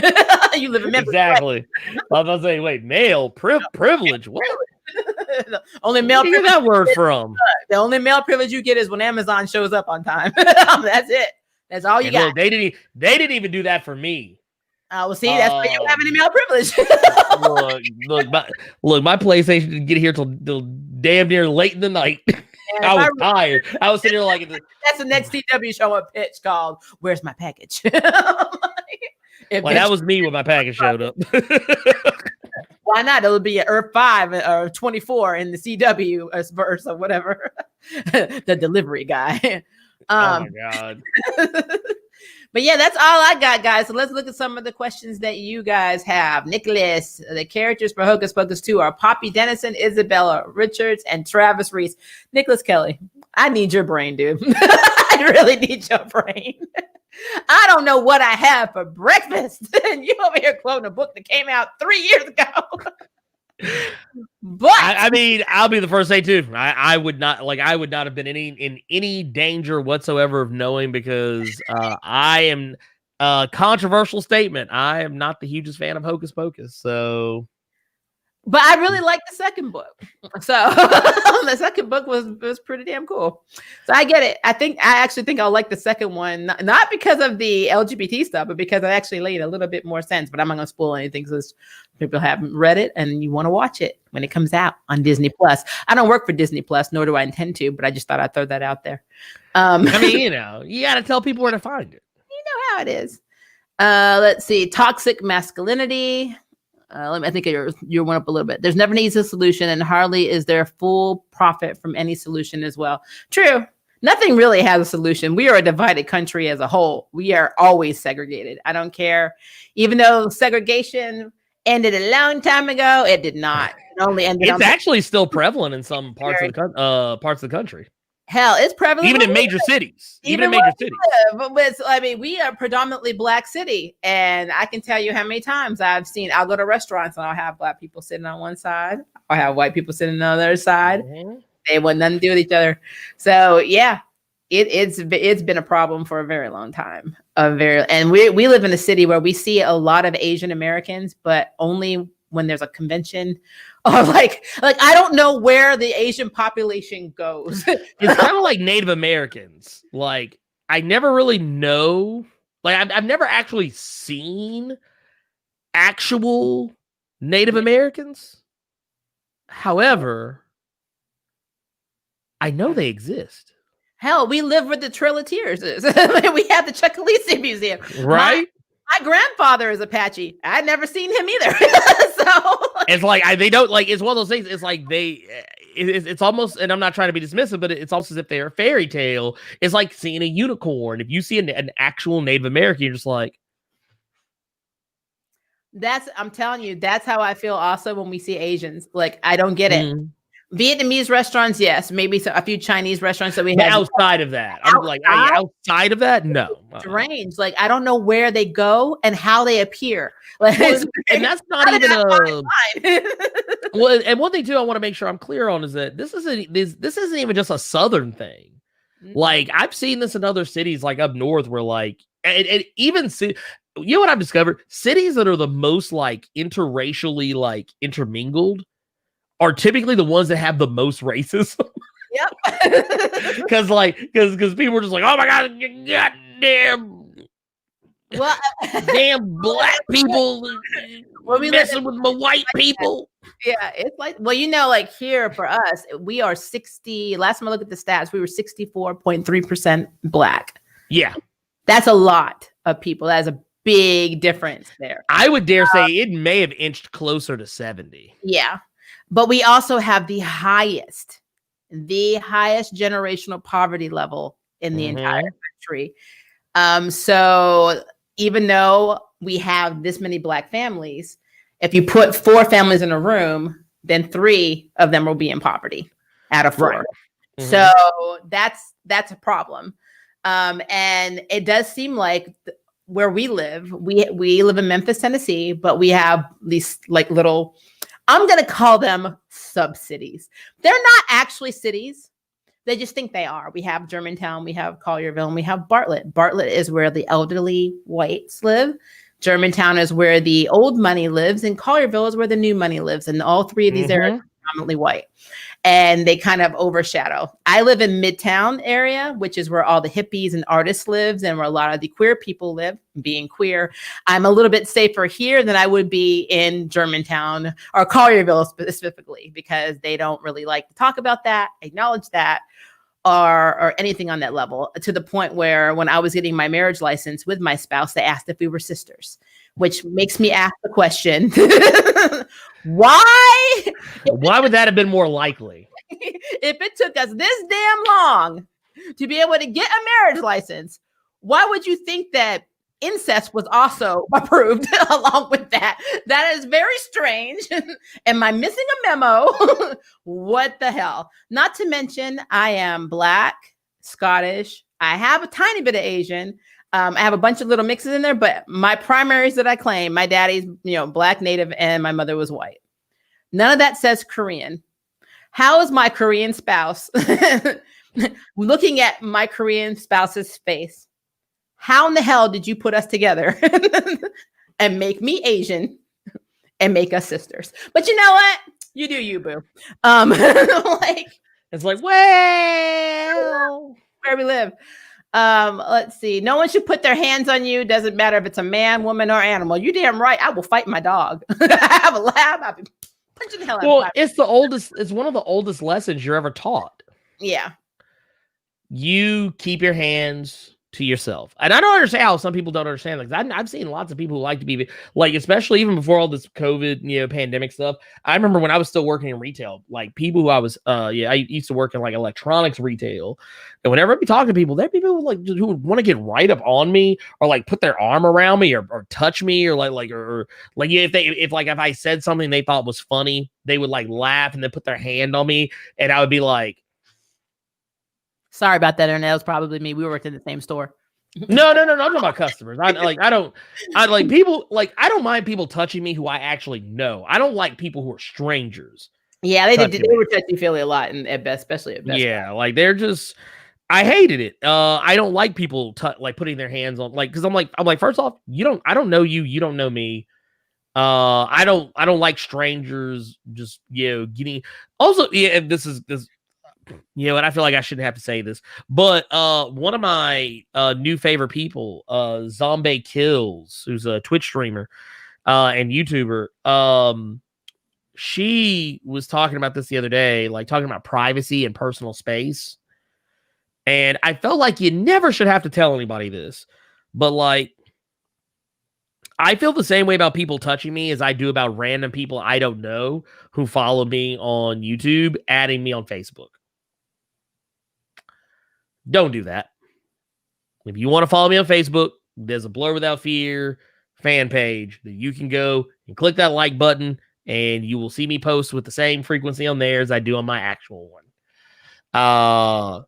You live in Memphis. Exactly. I was about to say, wait, male privilege? What? Only male Where did you get that word from? The only male privilege you get is when Amazon shows up on time. That's it. That's all you got. Look, they didn't even do that for me. Well, see, that's why you don't have any male privilege. look, my PlayStation didn't get here till damn near late in the night. I was tired. I was sitting here like that's the next CW show up pitch called "Where's My Package?" That was me when my package showed up. Why not? It'll be at Earth 5 or 24 in the CW verse or whatever. The delivery guy. Oh my god. But yeah, that's all I got, guys. So let's look at some of the questions that you guys have. Nicholas, the characters for Hocus Pocus 2 are Poppy Dennison, Isabella Richards, and Travis Reese. Nicholas Kelly, I need your brain, dude. I really need your brain. I don't know what I have for breakfast. And you over here quoting a book that came out 3 years ago. But I mean, I'll be the first to say too. I would not have been in any danger whatsoever of knowing, because I am controversial statement. I am not the hugest fan of Hocus Pocus. So, but I really like the second book. So the second book was pretty damn cool. So I get it. I actually think I'll like the second one, not because of the LGBT stuff, but because it actually made a little bit more sense. But I'm not going to spoil anything, so people haven't read it and you want to watch it when it comes out on Disney Plus. I don't work for Disney Plus, nor do I intend to, but I just thought I'd throw that out there. I mean, you got to tell people where to find it. You know how it is. Let's see. Toxic masculinity. I think you're one up a little bit. There's never an easy solution, and hardly is there full profit from any solution as well. True. Nothing really has a solution. We are a divided country as a whole. We are always segregated. I don't care. Even though segregation ended a long time ago, it did not. It only ended. It's actually still prevalent in some parts of the country. Hell, it's prevalent even in major cities. Even in major cities. I mean, we are predominantly Black city, and I can tell you how many times I'll go to restaurants and I'll have Black people sitting on one side, I'll have white people sitting on the other side. Mm-hmm. They want nothing to do with each other. So yeah, it's been a problem for a very long time. And we live in a city where we see a lot of Asian Americans, but only when there's a convention. Or like I don't know where the Asian population goes. It's kind of like Native Americans. Like, I never really know. Like, I've never actually seen actual Native Americans. However, I know they exist. Hell, we live where the Trail of Tears is. We have the Chuckalissa Museum. Right? My grandfather is Apache. I'd never seen him either. So it's like they don't like. It's one of those things. It's like it's almost, and I'm not trying to be dismissive, but it's almost as if they're a fairy tale. It's like seeing a unicorn. If you see an actual Native American, you're just like, I'm telling you, that's how I feel also when we see Asians. Like, I don't get it. Vietnamese restaurants, yes. Maybe a few Chinese restaurants that we have. Outside of that, I'm like, outside of that, no. Strange. Like, I don't know where they go and how they appear. Like, and that's not even a. Well, and one thing too, I want to make sure I'm clear on is that this isn't even just a Southern thing. Mm-hmm. Like, I've seen this in other cities, like up north, where like, and even you know what I've discovered? Cities that are the most like interracially like intermingled are typically the ones that have the most racism. Yep. Because people are just like, oh my god, goddamn, damn Black people messing with my white people. Yeah, it's like, well, like here for us, we are 60. Last time I looked at the stats, we were 64.3% Black. Yeah. That's a lot of people. That is a big difference there. I would dare say it may have inched closer to 70. Yeah. But we also have the highest generational poverty level in the entire country. So even though we have this many Black families, if you put 4 families in a room, then 3 of them will be in poverty out of 4. Right. So that's a problem. And it does seem like where we live in Memphis, Tennessee, but we have these like little, I'm going to call them sub-cities. They're not actually cities. They just think they are. We have Germantown, we have Collierville, and we have Bartlett. Bartlett is where the elderly whites live. Germantown is where the old money lives, and Collierville is where the new money lives. And all 3 of these areas are predominantly white. And they kind of overshadow. I live in Midtown area, which is where all the hippies and artists live and where a lot of the queer people live. Being queer, I'm a little bit safer here than I would be in Germantown or Collierville specifically, because they don't really like to talk about that, acknowledge that, or anything on that level, to the point where when I was getting my marriage license with my spouse, they asked if we were sisters, which makes me ask the question, why? Why would that have been more likely? If it took us this damn long to be able to get a marriage license, why would you think that incest was also approved along with that? That is very strange. Am I missing a memo? What the hell? Not to mention, I am Black, Scottish. I have a tiny bit of Asian. I have a bunch of little mixes in there, but my primaries that I claim, my daddy's, Black native, and my mother was white. None of that says Korean. How is my Korean spouse looking at my Korean spouse's face? How in the hell did you put us together and make me Asian and make us sisters? But you know what? You do you, boo. It's like, well, where we live. Let's see. No one should put their hands on you. Doesn't matter if it's a man, woman, or animal. You damn right. I will fight my dog. I have a lab. I'll be punching the hell out of Well, it's one of the oldest lessons you're ever taught. Yeah. You keep your hands to yourself. And I don't understand how some people don't understand. Like, I've seen lots of people who like to be like, especially even before all this COVID, pandemic stuff. I remember when I was still working in retail, like people who I used to work in like electronics retail. And whenever I'd be talking to people, there are people who would want to get right up on me or like put their arm around me or touch me or if I said something they thought was funny, they would like laugh and then put their hand on me. And I would be like, sorry about that, Ernie. That was probably me. We worked in the same store. No. I'm talking about customers. I don't mind people touching me who I actually know. I don't like people who are strangers. Yeah, they were touchy-feely a lot, and especially at Best Buy. Like they're just. I hated it. I don't like people putting their hands on because I'm like first off, I don't know you. You don't know me. I don't like strangers just getting. Also, this. And I feel like I shouldn't have to say this, but one of my new favorite people, Zombie Kills, who's a Twitch streamer and YouTuber, she was talking about this the other day, like talking about privacy and personal space. And I felt like you never should have to tell anybody this, but like, I feel the same way about people touching me as I do about random people I don't know who follow me on YouTube, adding me on Facebook. Don't do that. If you want to follow me on Facebook, there's a Blerd Without Fear fan page that you can go and click that like button, and you will see me post with the same frequency on there as I do on my actual one.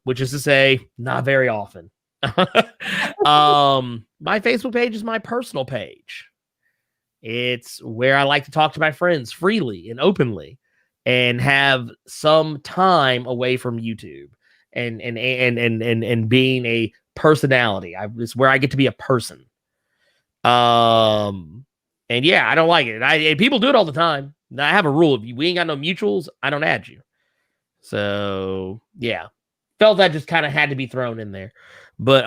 Which is to say, not very often. My Facebook page is my personal page. It's where I like to talk to my friends freely and openly and have some time away from YouTube. And being a personality. It's where I get to be a person. And yeah, I don't like it. And people do it all the time. I have a rule. If we ain't got no mutuals, I don't add you. So yeah, felt that just kind of had to be thrown in there. But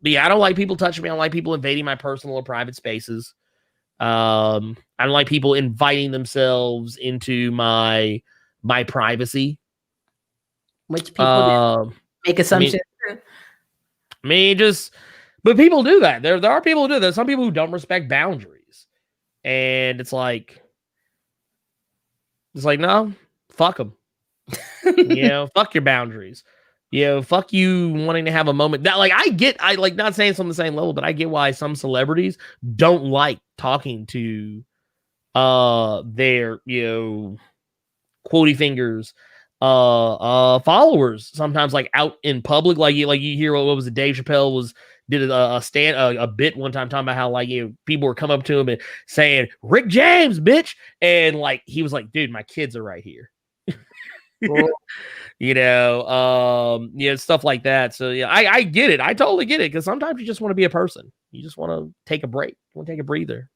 yeah, I don't like people touching me. I don't like people invading my personal or private spaces. I don't like people inviting themselves into my privacy. Which people make assumptions. I mean, just But people do that. There are people who do that. There's some people who don't respect boundaries. And it's like, no, fuck them. Fuck your boundaries. Fuck you wanting to have a moment. That, like, I like, not saying it's on the same level, but I get why some celebrities don't like talking to their, quotey fingers followers sometimes, like, out in public. Like you hear what was it, Dave Chappelle did a bit one time talking about how, like, people were coming up to him and saying, Rick James, bitch, and, like, he was like, dude, my kids are right here. Cool. Stuff like that. So yeah, I get it. I totally get it, because sometimes you just want to be a person. You just want to take a break. You want to take a breather,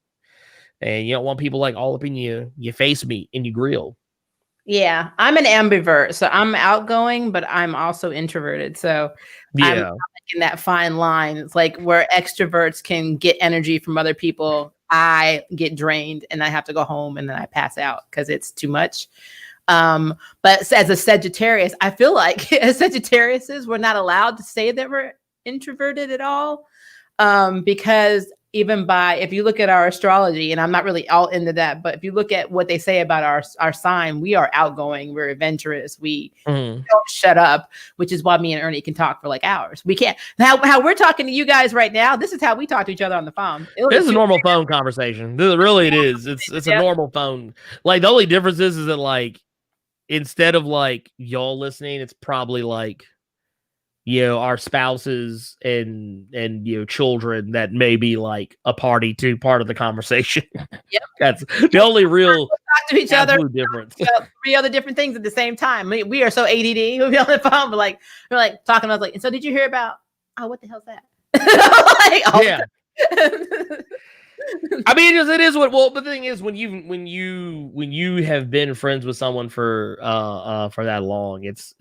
and you don't want people, like, all up in your face meat and your grill. Yeah, I'm an ambivert, so I'm outgoing, but I'm also introverted. So I'm in that fine line. It's like where extroverts can get energy from other people, I get drained and I have to go home and then I pass out because it's too much. But as a Sagittarius, I feel like as Sagittariuses, we're not allowed to say that we're introverted at all. Because even if you look at our astrology, and I'm not really all into that, but if you look at what they say about our sign, we are outgoing, we're adventurous, we don't shut up, which is why me and Ernie can talk for like hours. We can't. How we're talking to you guys right now, this is how we talk to each other on the phone. This is a normal phone conversation. Really, it is. It's a normal phone. Like, the only difference is that, like, instead of, like, y'all listening, it's probably like, our spouses and children that may be, like, a part of the conversation. Yep. That's the only real talk to each other difference. 3 other different things at the same time. We are so ADD. We'll be on the phone, but we're like talking. I was like, and so did you hear about? Oh, what the hell's that? Yeah. I mean, it is what. Well, the thing is, when you have been friends with someone for that long, it's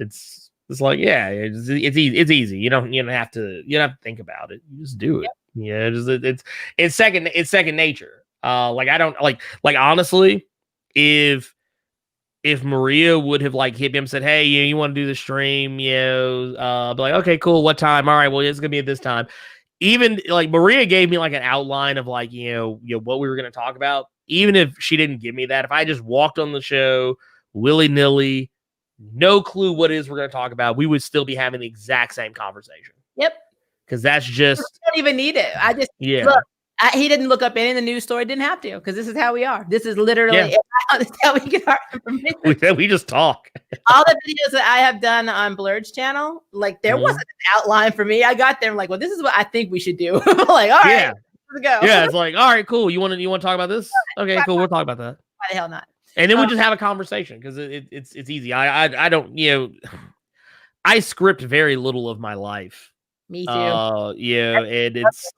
like, yeah, it's easy. You don't have to think about it. You just do it. Yep. Yeah, it's second nature. Like, I don't like honestly, if Maria would have, like, hit me and said, hey, you want to do the stream, be like, okay, cool, what time? All right, well, it's gonna be at this time. Even, like, Maria gave me, like, an outline of, like, what we were going to talk about. Even if she didn't give me that, if I just walked on the show willy-nilly, no clue what it is we're going to talk about, we would still be having the exact same conversation. Yep. Because that's just... I don't even need it. I just... Yeah. Look, he didn't look up any of the news story. Didn't have to, because this is how we are. This is literally how we get our information. We just talk. All the videos that I have done on Blerd's channel, like, there wasn't an outline for me. I got there, like, well, this is what I think we should do. Like, all right, let's go. Yeah, it's like, all right, cool. You want to talk about this? Okay, cool. We'll talk about that. Why the hell not? And then we just have a conversation, because it's easy. I don't, I script very little of my life. Me too. And it's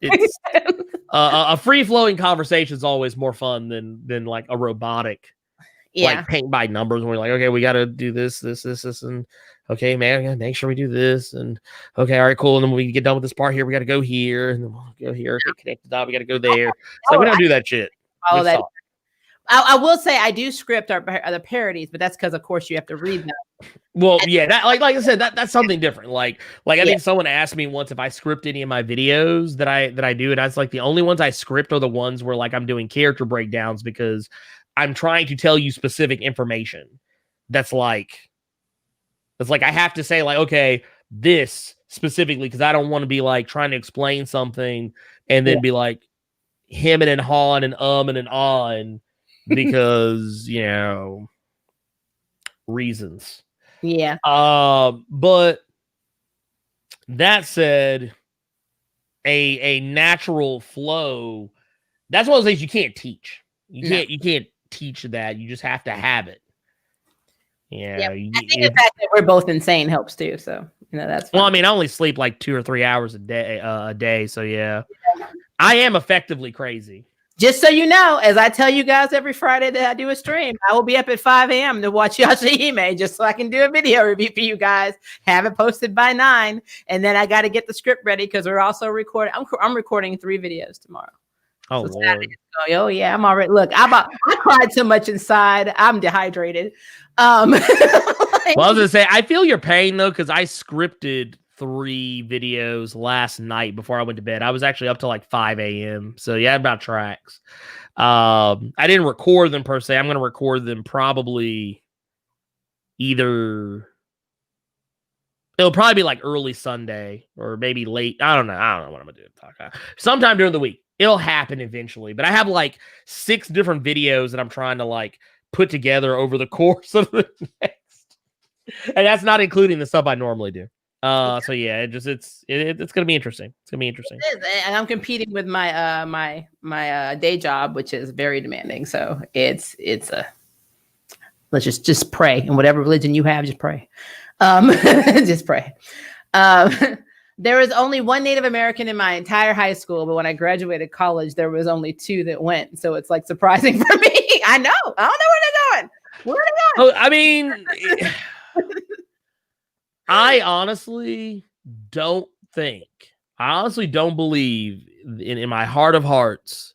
a free flowing conversation is always more fun than like a robotic, like, paint by numbers. Where we're like, okay, we got to do this, and okay, man, I gotta make sure we do this, and okay, all right, cool. And then when we get done with this part here, we got to go here, and then we'll go here. Okay, connect the dot. We got to go there. It's like, we don't do that shit. All that. I will say I do script the parodies, but that's because, of course, you have to read them. Well, yeah, that like I said, that's something different. Like I think someone asked me once if I script any of my videos that I do, and I was like, the only ones I script are the ones where, like, I'm doing character breakdowns, because I'm trying to tell you specific information. That's like I have to say, like, okay, this specifically, because I don't want to be, like, trying to explain something and then be like him and hawing and and on. Because, reasons. Yeah. But that said, a natural flow, that's one of those things you can't teach. You can't teach that. You just have to have it. Yeah. I think the fact that we're both insane helps too. So, that's fun. Well, I mean, I only sleep like 2 or 3 hours a day. So yeah. I am effectively crazy. Just so you know, as I tell you guys every Friday that I do a stream, I will be up at 5 a.m. to watch Yashahime, just so I can do a video review for you guys, have it posted by 9. And then I got to get the script ready, because we're also recording. I'm recording 3 videos tomorrow. Oh, so Lord. Oh, yeah, I'm already. Look, I cried so much inside. I'm dehydrated. Well, I was going to say, I feel your pain, though, because I scripted 3 videos last night before I went to bed. I was actually up till like 5 a.m. So yeah, about tracks. I didn't record them per se. I'm going to record them probably either. It'll probably be like early Sunday or maybe late. I don't know what I'm going to do. Sometime during the week. It'll happen eventually. But I have like 6 different videos that I'm trying to like put together over the course of the next. And that's not including the stuff I normally do. So yeah, it's gonna be interesting. It's gonna be interesting. And I'm competing with my my day job, which is very demanding. So it's a let's just pray, and whatever religion you have, just pray. Just pray. There was only one Native American in my entire high school, but when I graduated college, there was only 2 that went. So it's like surprising for me. I know. I don't know where they're going. Where are they going? Oh, I mean, I honestly don't believe in my heart of hearts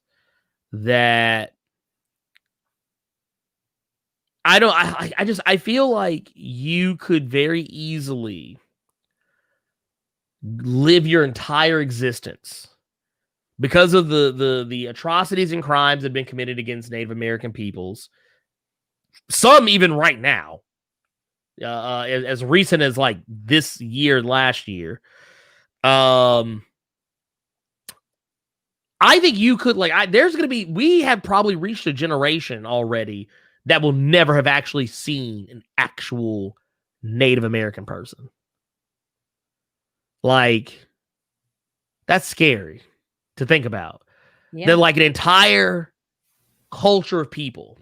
that I feel like you could very easily live your entire existence because of the atrocities and crimes that have been committed against Native American peoples. Some even right now, as recent as like this year, last year. I think you could we have probably reached a generation already that will never have actually seen an actual Native American person. Like, that's scary to think about. Yeah. That like an entire culture of people,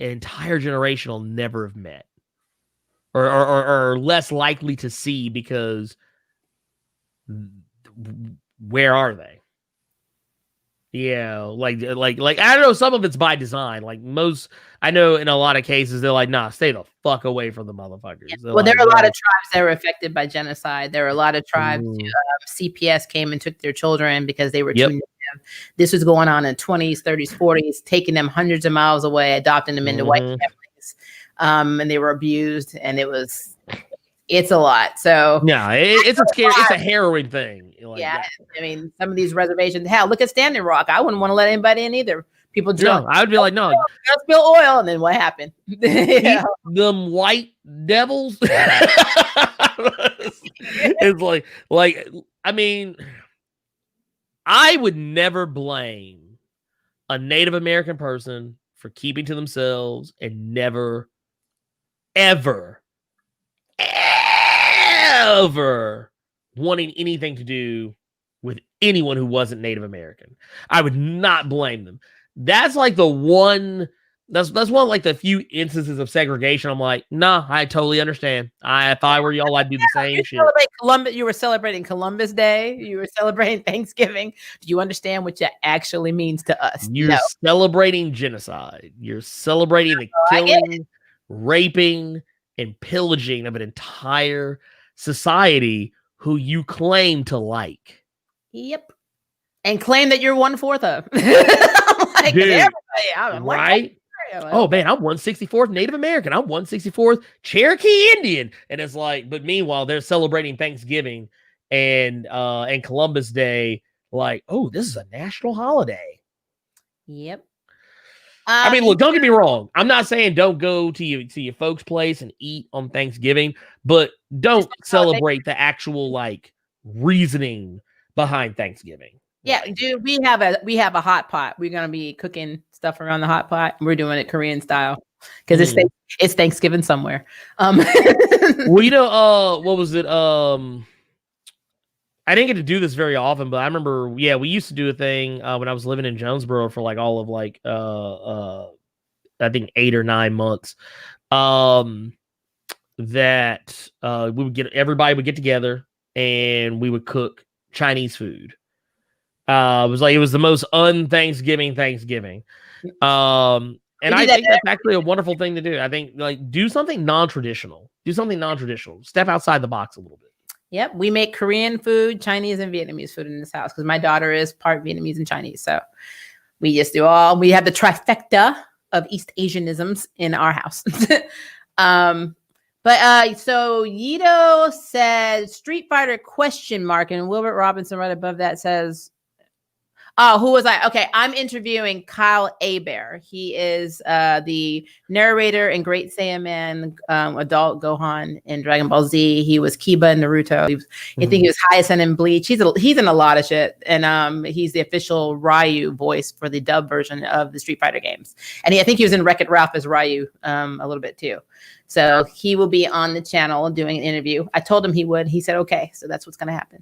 an entire generation will never have met. Or less likely to see because where are they? Yeah, like I don't know. Some of it's by design. Like I know in a lot of cases they're like, nah, stay the fuck away from the motherfuckers. Yeah. Well, there are a lot of tribes that were affected by genocide. There are a lot of tribes. CPS came and took their children because they were too native. This was going on in 20s, 30s, 40s, taking them hundreds of miles away, adopting them into white families. And they were abused, and it's a lot. So yeah, it's a harrowing thing. Like, yeah, I mean, some of these reservations. Hell, look at Standing Rock. I wouldn't want to let anybody in either. People drunk. No, I would be like, no, let's spill oil, and then what happened? Them white devils. It's like I mean, I would never blame a Native American person for keeping to themselves and never, ever wanting anything to do with anyone who wasn't Native American. I would not blame them. That's like the one. That's one of like the few instances of segregation. I'm like, nah, I totally understand. If I were y'all, I'd do the same shit. You were celebrating Columbus Day. You were celebrating Thanksgiving. Do you understand what that actually means to us? You're celebrating genocide. You're celebrating the killing, raping, and pillaging of an entire society who you claim to like. Yep. And claim that you're 1/4 of. Like, dude, everybody, right? Oh man, I'm 164th Native American. I'm 164th Cherokee Indian. And it's like, but meanwhile, they're celebrating Thanksgiving and Columbus Day. Like, oh, this is a national holiday. Yep. I mean, look, don't get me wrong. I'm not saying don't go to your folks' place and eat on Thanksgiving, but don't celebrate the actual like reasoning behind Thanksgiving. Yeah, dude, we have a hot pot. We're gonna be cooking stuff around the hot pot. We're doing it Korean style because it's Thanksgiving somewhere. Well, you know, what was it? I didn't get to do this very often, but I remember, we used to do a thing when I was living in Jonesboro for like all of like I think 8 or 9 months. That everybody would get together and we would cook Chinese food. It was the most un-Thanksgiving Thanksgiving. And I think that's actually a wonderful thing to do. I think like do something non-traditional. Step outside the box a little bit. Yep. We make Korean food, Chinese, and Vietnamese food in this house because my daughter is part Vietnamese and Chinese. So we just we have the trifecta of East Asianisms in our house. But so Yito said Street Fighter ? And Wilbert Robinson right above that says, oh, who was I? Okay, I'm interviewing Kyle Hebert. He is the narrator in Great Saiyaman, adult Gohan in Dragon Ball Z. He was Kiba in Naruto. I think he was Hyacinth in Bleach. He's in a lot of shit, and he's the official Ryu voice for the dub version of the Street Fighter games. And I think he was in Wreck-It Ralph as Ryu a little bit too. So he will be on the channel doing an interview. I told him he would. He said okay, so that's what's going to happen.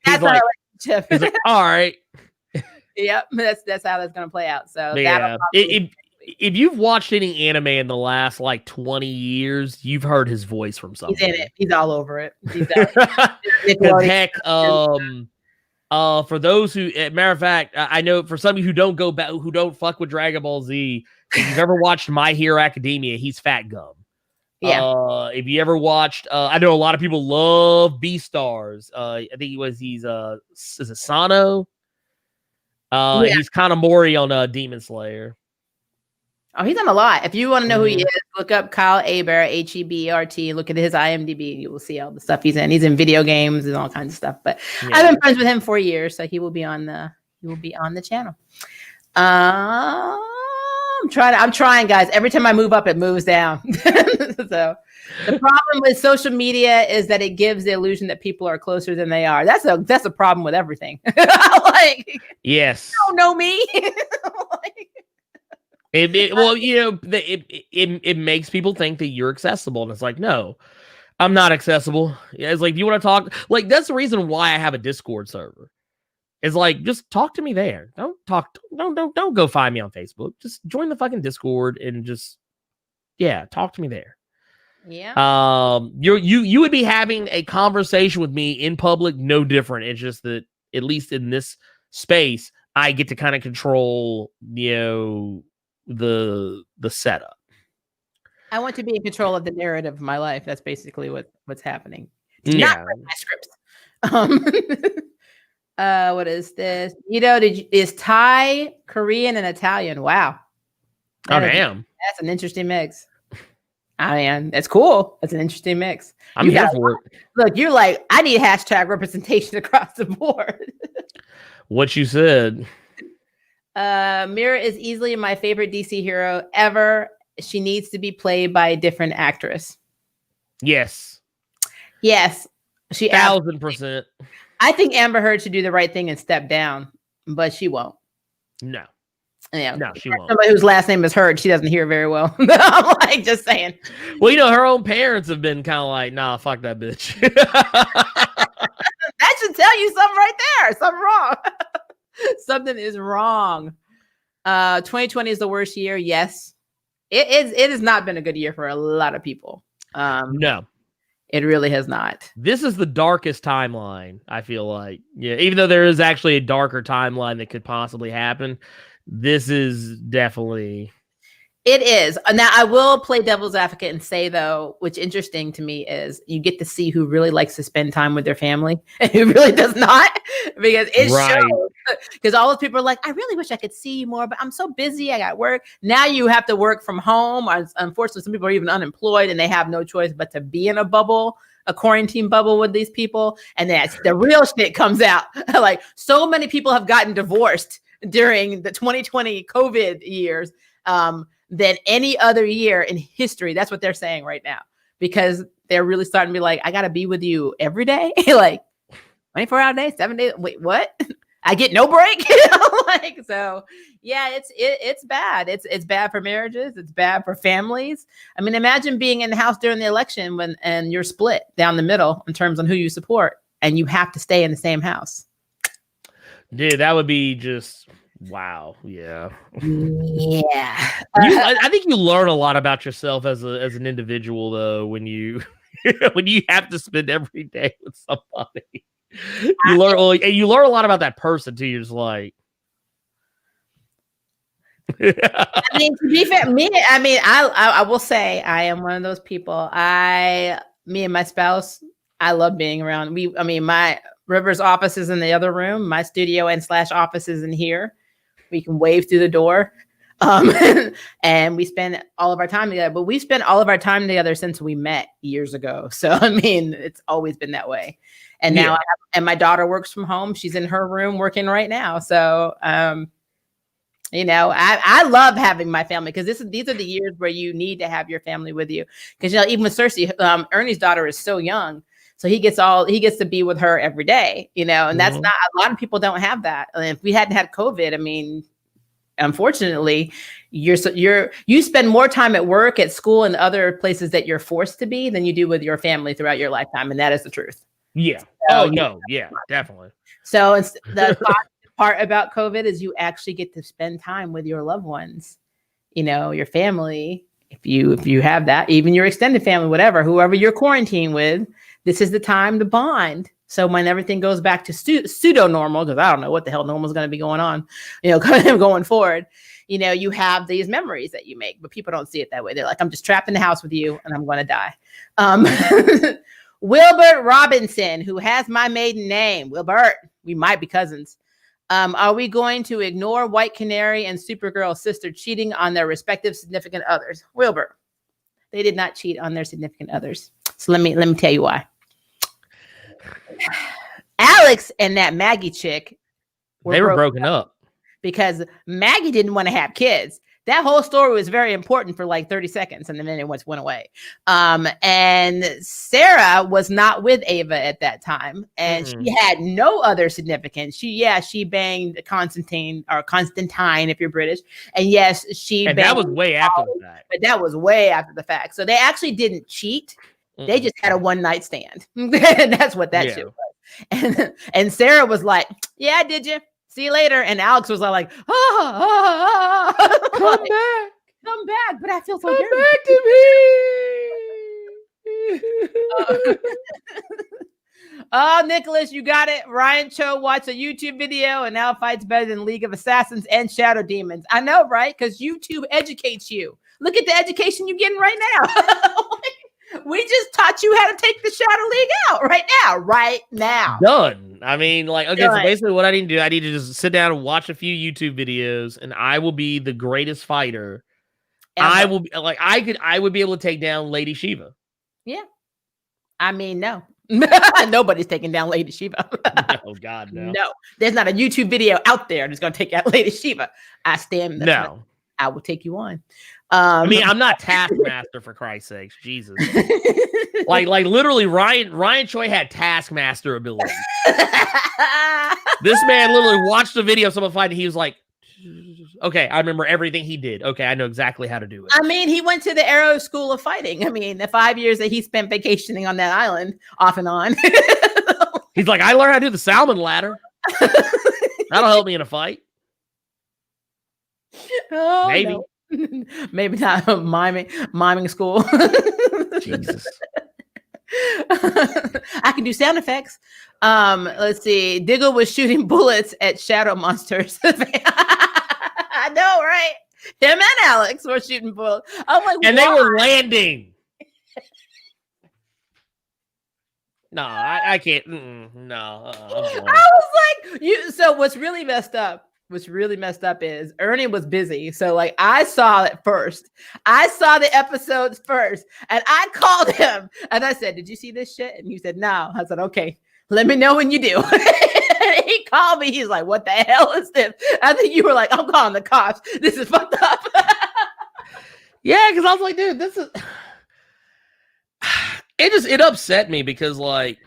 He's like, all right. Yep, that's how that's gonna play out. So yeah, if you've watched any anime in the last like 20 years, you've heard his voice from something. He's in it. He's all over it. Heck, for those who, matter of fact, I know for some of you who don't go back, who don't fuck with Dragon Ball Z, if you've ever watched My Hero Academia, he's Fat Gum. Yeah. If you ever watched, I know a lot of people love Beastars. I think he's is it Sano? He's kind of Mori on Demon Slayer. Oh, he's done a lot. If you want to know who he is, look up Kyle Hebert, Hebert. Look at his IMDb. You will see all the stuff he's in. He's in video games and all kinds of stuff. But I've been friends with him for years, so he will be on the channel. I'm trying, guys. Every time I move up, it moves down. So the problem with social media is that it gives the illusion that people are closer than they are. That's a problem with everything. Like, yes, you don't know me. It makes people think that you're accessible, and it's like, no, I'm not accessible. It's like, if you want to talk, like, that's the reason why I have a Discord server. It's like, just talk to me there. Don't go find me on Facebook. Just join the fucking Discord and just, talk to me there. Yeah. You would be having a conversation with me in public, no different. It's just that, at least in this space, I get to kind of control, the setup. I want to be in control of the narrative of my life. That's basically what's happening. Not write my scripts. What is this? Is Thai, Korean, and Italian? Wow. Damn. That's an interesting mix. I mean, it's cool. It's an interesting mix. I'm here for it. Look, you're like, I need hashtag representation across the board. What you said. Mira is easily my favorite DC hero ever. She needs to be played by a different actress. Yes. She 1000%. I think Amber Heard should do the right thing and step down, but she won't. No. Yeah. No, she won't. Somebody whose last name is Heard, she doesn't hear very well. I'm like, just saying. Well, her own parents have been kind of like, nah, fuck that bitch. That should tell you something right there. Something wrong. Something is wrong. 2020 is the worst year. Yes. It has not been a good year for a lot of people. No. It really has not. This is the darkest timeline, I feel like. Yeah, even though there is actually a darker timeline that could possibly happen, this is definitely... It is. Now, I will play devil's advocate and say, though, which interesting to me is you get to see who really likes to spend time with their family and who really does not, because it shows. Because all those people are like, I really wish I could see you more, but I'm so busy. I got work. Now you have to work from home. Unfortunately, some people are even unemployed and they have no choice but to be in a bubble, a quarantine bubble with these people. And that's the real shit comes out. Like, so many people have gotten divorced during the 2020 COVID years. Than any other year in history. That's what they're saying right now, because they're really starting to be like, I got to be with you every day, like 24-hour day, 7 days. Wait, what? I get no break? Like, so yeah, it's bad. It's bad for marriages. It's bad for families. I mean, imagine being in the house during the election and you're split down the middle in terms on who you support, and you have to stay in the same house. Dude, that would be just... Wow. Yeah. I think you learn a lot about yourself as an individual, though, when you have to spend every day with somebody. You learn a lot about that person too. You're just like, I mean, to be fair, I will say I am one of those people. Me and my spouse, I love being around. My River's office is in the other room. My studio and / office is in here. We can wave through the door. And we spend all of our time together, but we spent all of our time together since we met years ago. So, I mean, it's always been that way. And now, and my daughter works from home. She's in her room working right now. So, you know, I love having my family because these are the years where you need to have your family with you. Because, you know, even with Cersei, Ernie's daughter is so young. So he gets to be with her every day, you know, and that's not, a lot of people don't have that. And if we hadn't had COVID, I mean, unfortunately, you spend more time at work, at school, and other places that you're forced to be than you do with your family throughout your lifetime. And that is the truth. Yeah. So, yeah, definitely. So it's the positive part about COVID is you actually get to spend time with your loved ones, you know, your family. If you have that, even your extended family, whoever you're quarantined with, this is the time to bond. So when everything goes back to pseudo normal, because I don't know what the hell normal is going to be going on, you know, going forward, you know, you have these memories that you make, but people don't see it that way. They're like, I'm just trapped in the house with you and I'm going to die. Wilbert Robinson, who has my maiden name, Wilbert, we might be cousins. Are we going to ignore White Canary and Supergirl's sister cheating on their respective significant others? Wilbur, they did not cheat on their significant others. So let me tell you why. Alex and that Maggie chick were broken up because Maggie didn't want to have kids. That whole story was very important for like 30 seconds and then it went away. And Sarah was not with Ava at that time and she had no other significance. She banged Constantine if you're British. And yes, and that was way after the fact. But that was way after the fact. So they actually didn't cheat. They just had a one night stand. And that's what that shit was. And Sarah was like, yeah, did you? See you later. And Alex was like, come back. But I feel so dirty. Come back to me. Oh, Nicholas, you got it. Ryan Cho watched a YouTube video and now fights better than League of Assassins and Shadow Demons. I know, right? Because YouTube educates you. Look at the education you're getting right now. We just taught you how to take the Shadow League out right now. Done. I mean, like, okay, so basically what I need to do, I need to just sit down and watch a few YouTube videos and I will be the greatest fighter. I will be like, I would be able to take down Lady Shiva. Yeah. I mean, no. Nobody's taking down Lady Shiva. Oh God, no. No. There's not a YouTube video out there that's going to take out Lady Shiva. I stand. No. I will take you on. I mean, I'm not Taskmaster for Christ's sakes. Jesus. like literally Ryan Choi had Taskmaster ability. This man literally watched the video of someone fighting. He was like, okay, I remember everything he did. Okay, I know exactly how to do it. I mean, he went to the Arrow School of Fighting. I mean, the 5 years that he spent vacationing on that island off and on. He's like, I learned how to do the salmon ladder. That'll help me in a fight. Oh, maybe. No. Maybe not miming school. Jesus. I can do sound effects. Let's see. Diggle was shooting bullets at shadow monsters. I know, right? Him and Alex were shooting bullets. I'm like, and they were landing. No, I can't. No, I was like, so what's really messed up is Ernie was busy. So like I saw it first. I saw the episodes first and I called him and I said, did you see this shit? And he said, no. I said, okay, let me know when you do. He called me. He's like, what the hell is this? I think you were like, I'm calling the cops. This is fucked up. Yeah, because I was like, dude, this is... It upset me because like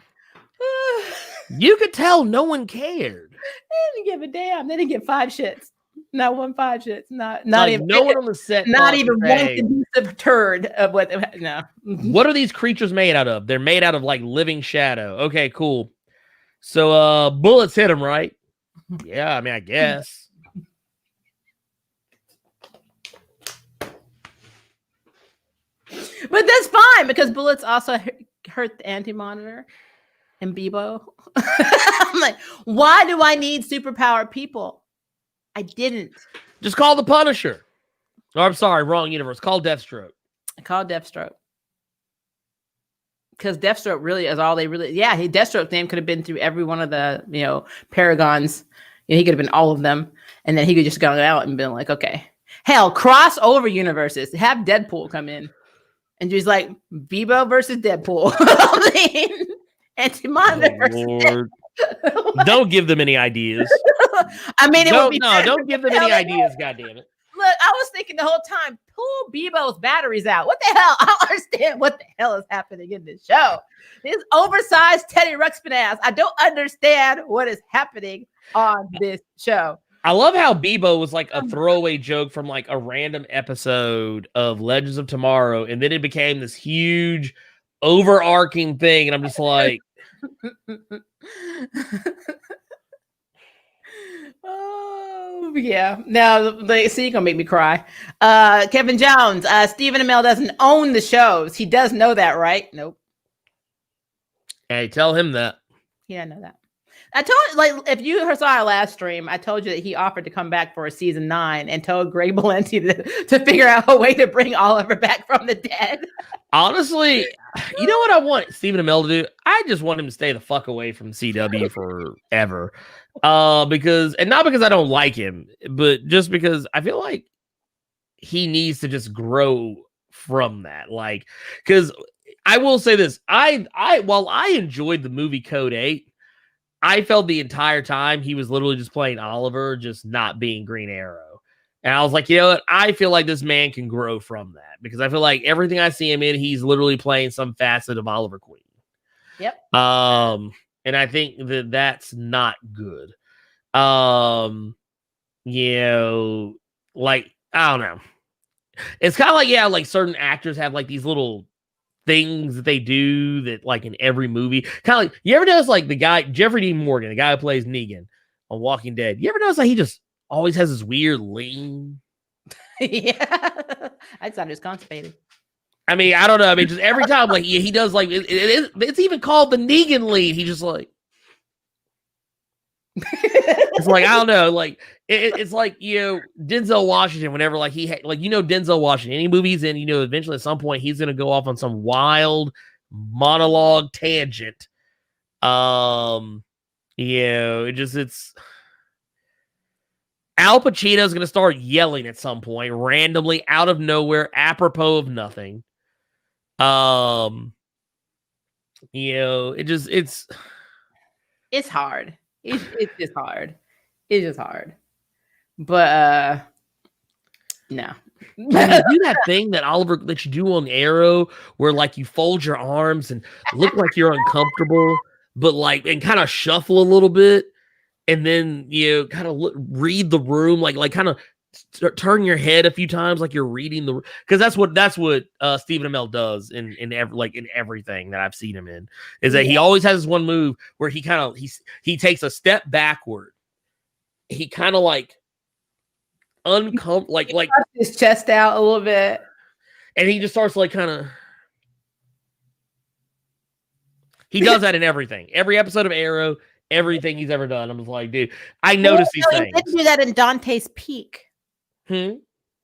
you could tell no one cared. They didn't give a damn. They didn't get 5 shits. Not 1 5 shits. Not like even no one on the set. Not even one conducive turd of what. No. What are these creatures made out of? They're made out of like living shadow. Okay, cool. So bullets hit them, right? Yeah, I mean, I guess. But that's fine because bullets also hurt the anti-monitor and Bebo. I'm like, why do I need superpowered people? I didn't. Just call the Punisher. Oh, I'm sorry, wrong universe. Call Deathstroke. I call Deathstroke. Because Deathstroke really is all they really... Yeah, Deathstroke's name could have been through every one of the, Paragons. He could have been all of them. And then he could just go out and been like, okay. Hell, crossover universes. Have Deadpool come in. And she's like, Bebo versus Deadpool. I mean, Anti-Monitor versus Lord. Don't give them any ideas. I mean, it would be don't give them any ideas, goddammit. Look, I was thinking the whole time, pull Bebo's batteries out. What the hell? I don't understand what the hell is happening in this show. This oversized Teddy Ruxpin ass. I don't understand what is happening on this show. I love how Bebo was like a throwaway joke from like a random episode of Legends of Tomorrow, and then it became this huge overarching thing, and I'm just like, oh yeah. Now, see, you're gonna make me cry. Kevin Jones, Stephen Amell doesn't own the shows. He does know that, right? Nope. Hey, tell him that. Yeah, I know that. I told, like, if you saw our last stream, I told you that he offered to come back for a season 9 and told Greg Berlanti to figure out a way to bring Oliver back from the dead. Honestly, you know what I want Stephen Amell to do? I just want him to stay the fuck away from CW forever. Because, and not because I don't like him, but just because I feel like he needs to just grow from that. Like, because I will say this, while I enjoyed the movie Code 8, I felt the entire time he was literally just playing Oliver, just not being Green Arrow. And I was like, you know what? I feel like this man can grow from that, because I feel like everything I see him in, he's literally playing some facet of Oliver Queen. Yep. And I think that that's not good. You know, like, I don't know. It's kind of like, yeah, like certain actors have like these little things that they do that like in every movie. Kind of like, you ever notice like the guy, Jeffrey Dean Morgan, the guy who plays Negan on Walking Dead, you ever notice like he just always has this weird lean? Yeah. I thought he was constipated. I mean, I don't know. I mean, just every time like he does like, it's even called the Negan lean. He just like, it's like, I don't know, like it's like, you know, Denzel Washington, whenever like Denzel Washington, any movie he's in, you know, eventually at some point he's gonna go off on some wild monologue tangent. You know, it's Al Pacino's gonna start yelling at some point randomly out of nowhere, apropos of nothing. You know, it's hard. It's just hard. It's just hard. But no. You do that thing that you do on Arrow where like you fold your arms and look like you're uncomfortable, but like, and kind of shuffle a little bit, and then you kind of read the room, like kind of turn your head a few times like you're reading the, because that's what Stephen Amell does in everything that I've seen him in, is that he always has this one move where he takes a step backward, he kind of like like his chest out a little bit, and he just starts like kind of, he does that in every episode of Arrow, everything he's ever done. I'm just like, dude, I noticed these things. He didn't do that in Dante's Peak.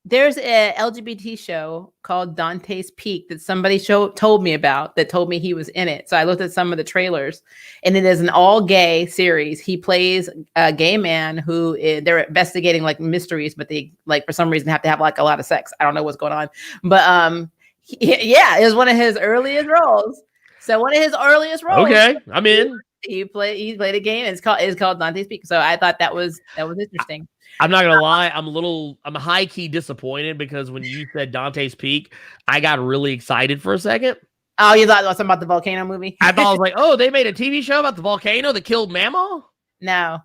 There's a LGBT show called Dante's Peak that somebody told me about, that told me he was in it. So I looked at some of the trailers, and it is an all gay series. He plays a gay man who they're investigating like mysteries, but they like for some reason have to have like a lot of sex. I don't know what's going on, but it was one of his earliest roles. So one of his earliest roles. Okay, I'm in. He played a game. It's called Dante's Peak. So I thought that was interesting. I'm not gonna lie, I'm high key disappointed, because when you said Dante's Peak, I got really excited for a second. Oh, you thought it was something about the volcano movie? I thought I was like, oh, they made a TV show about the volcano that killed Mamaw? No,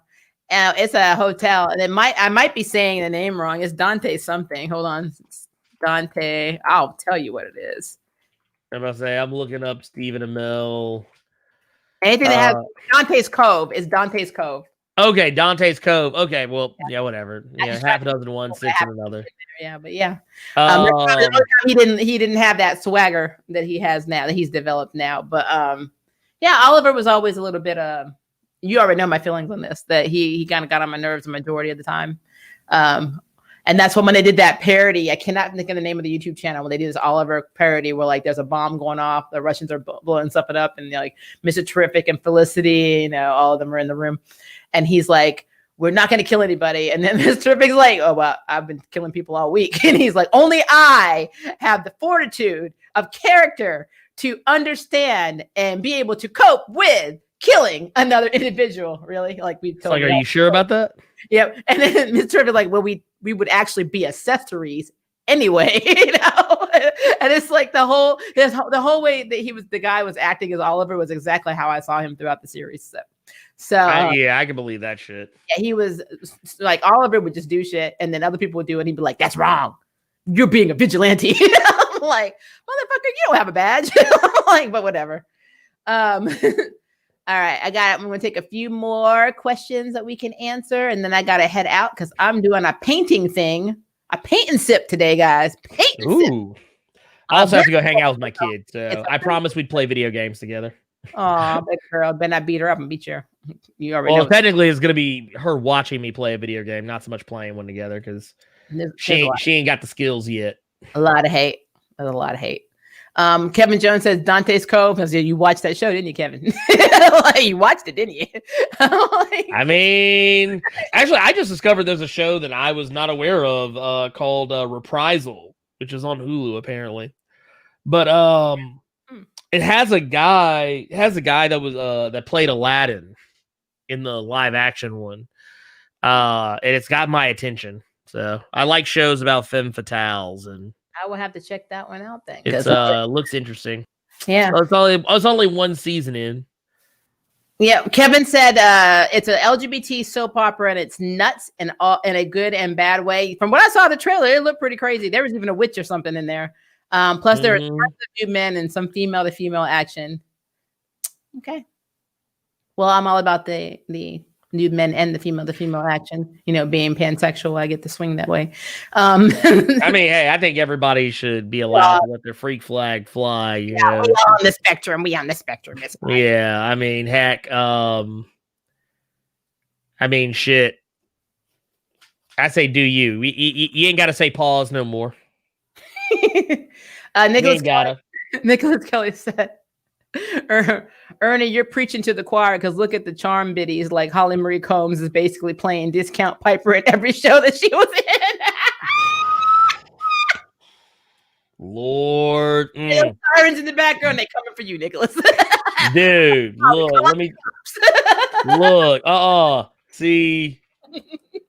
it's a hotel, and I might be saying the name wrong. It's Dante something. Hold on, it's Dante. I'll tell you what it is. I'm about to say, I'm looking up Stephen Amell. Anything that has Dante's Cove is Dante's Cove. Okay, Dante's Cove. Okay, well, yeah, whatever. Yeah, half a dozen in one, 6 in another. Yeah, but yeah, he didn't have that swagger that he has now, that he's developed now. But yeah, Oliver was always a little bit. You already know my feelings on this. That he kind of got on my nerves the majority of the time. And that's when they did that parody. I cannot think of the name of the YouTube channel when they did this Oliver parody where like there's a bomb going off, the Russians are blowing something up, and like Mr. Terrific and Felicity, you know, all of them are in the room. And he's like, we're not going to kill anybody. And then Mr. Big's like, oh, well, I've been killing people all week. And he's like, only I have the fortitude of character to understand and be able to cope with killing another individual. Really? Like, we like, are you sure about that? Yep. And then Mr. Big like, well, we would actually be accessories anyway, you know. And it's like the whole way that the guy was acting as Oliver was exactly how I saw him throughout the series. So yeah, I can believe that shit. Yeah, he was like, Oliver would just do shit, and then other people would do it, and he'd be like, "That's wrong. You're being a vigilante." I'm like, motherfucker, you don't have a badge. I'm like, but whatever. All right, I got it. I'm gonna take a few more questions that we can answer, and then I gotta head out because I'm doing a painting thing. A paint and sip today, guys. Paint and sip. I also have to go hang out with my kids. So I promised we'd play video games together. Oh, big girl. Then I beat her up and beat you. You already know. Technically, it's going to be her watching me play a video game, not so much playing one together because she ain't got the skills yet. A lot of hate. There's a lot of hate. Kevin Jones says Dante's Cove. I said, you watched that show, didn't you, Kevin? Like, you watched it, didn't you? Like, I mean, actually, I just discovered there's a show that I was not aware of called Reprisal, which is on Hulu apparently. But it has a guy that was that played Aladdin in the live action one, and it's got my attention. So I like shows about femme fatales, and I will have to check that one out then. It looks interesting. Yeah, it's only one season in. Yeah, Kevin said it's an LGBT soap opera and it's nuts in a good and bad way. From what I saw the trailer, it looked pretty crazy. There was even a witch or something in there. Plus, there are tons of new men and some female to female action. Okay. Well, I'm all about the new men and the female to female action. You know, being pansexual, I get to swing that way. I mean, hey, I think everybody should be allowed to let their freak flag fly. You know? We on the spectrum. Yeah, I mean, heck, I mean, shit. I say, do you? You ain't got to say pause no more. Nicholas Kelly said, Ernie, you're preaching to the choir because look at the charm biddies. Like Holly Marie Combs is basically playing discount Piper at every show that she was in. Lord. Sirens in the background. They coming for you, Nicholas. Dude, look, see,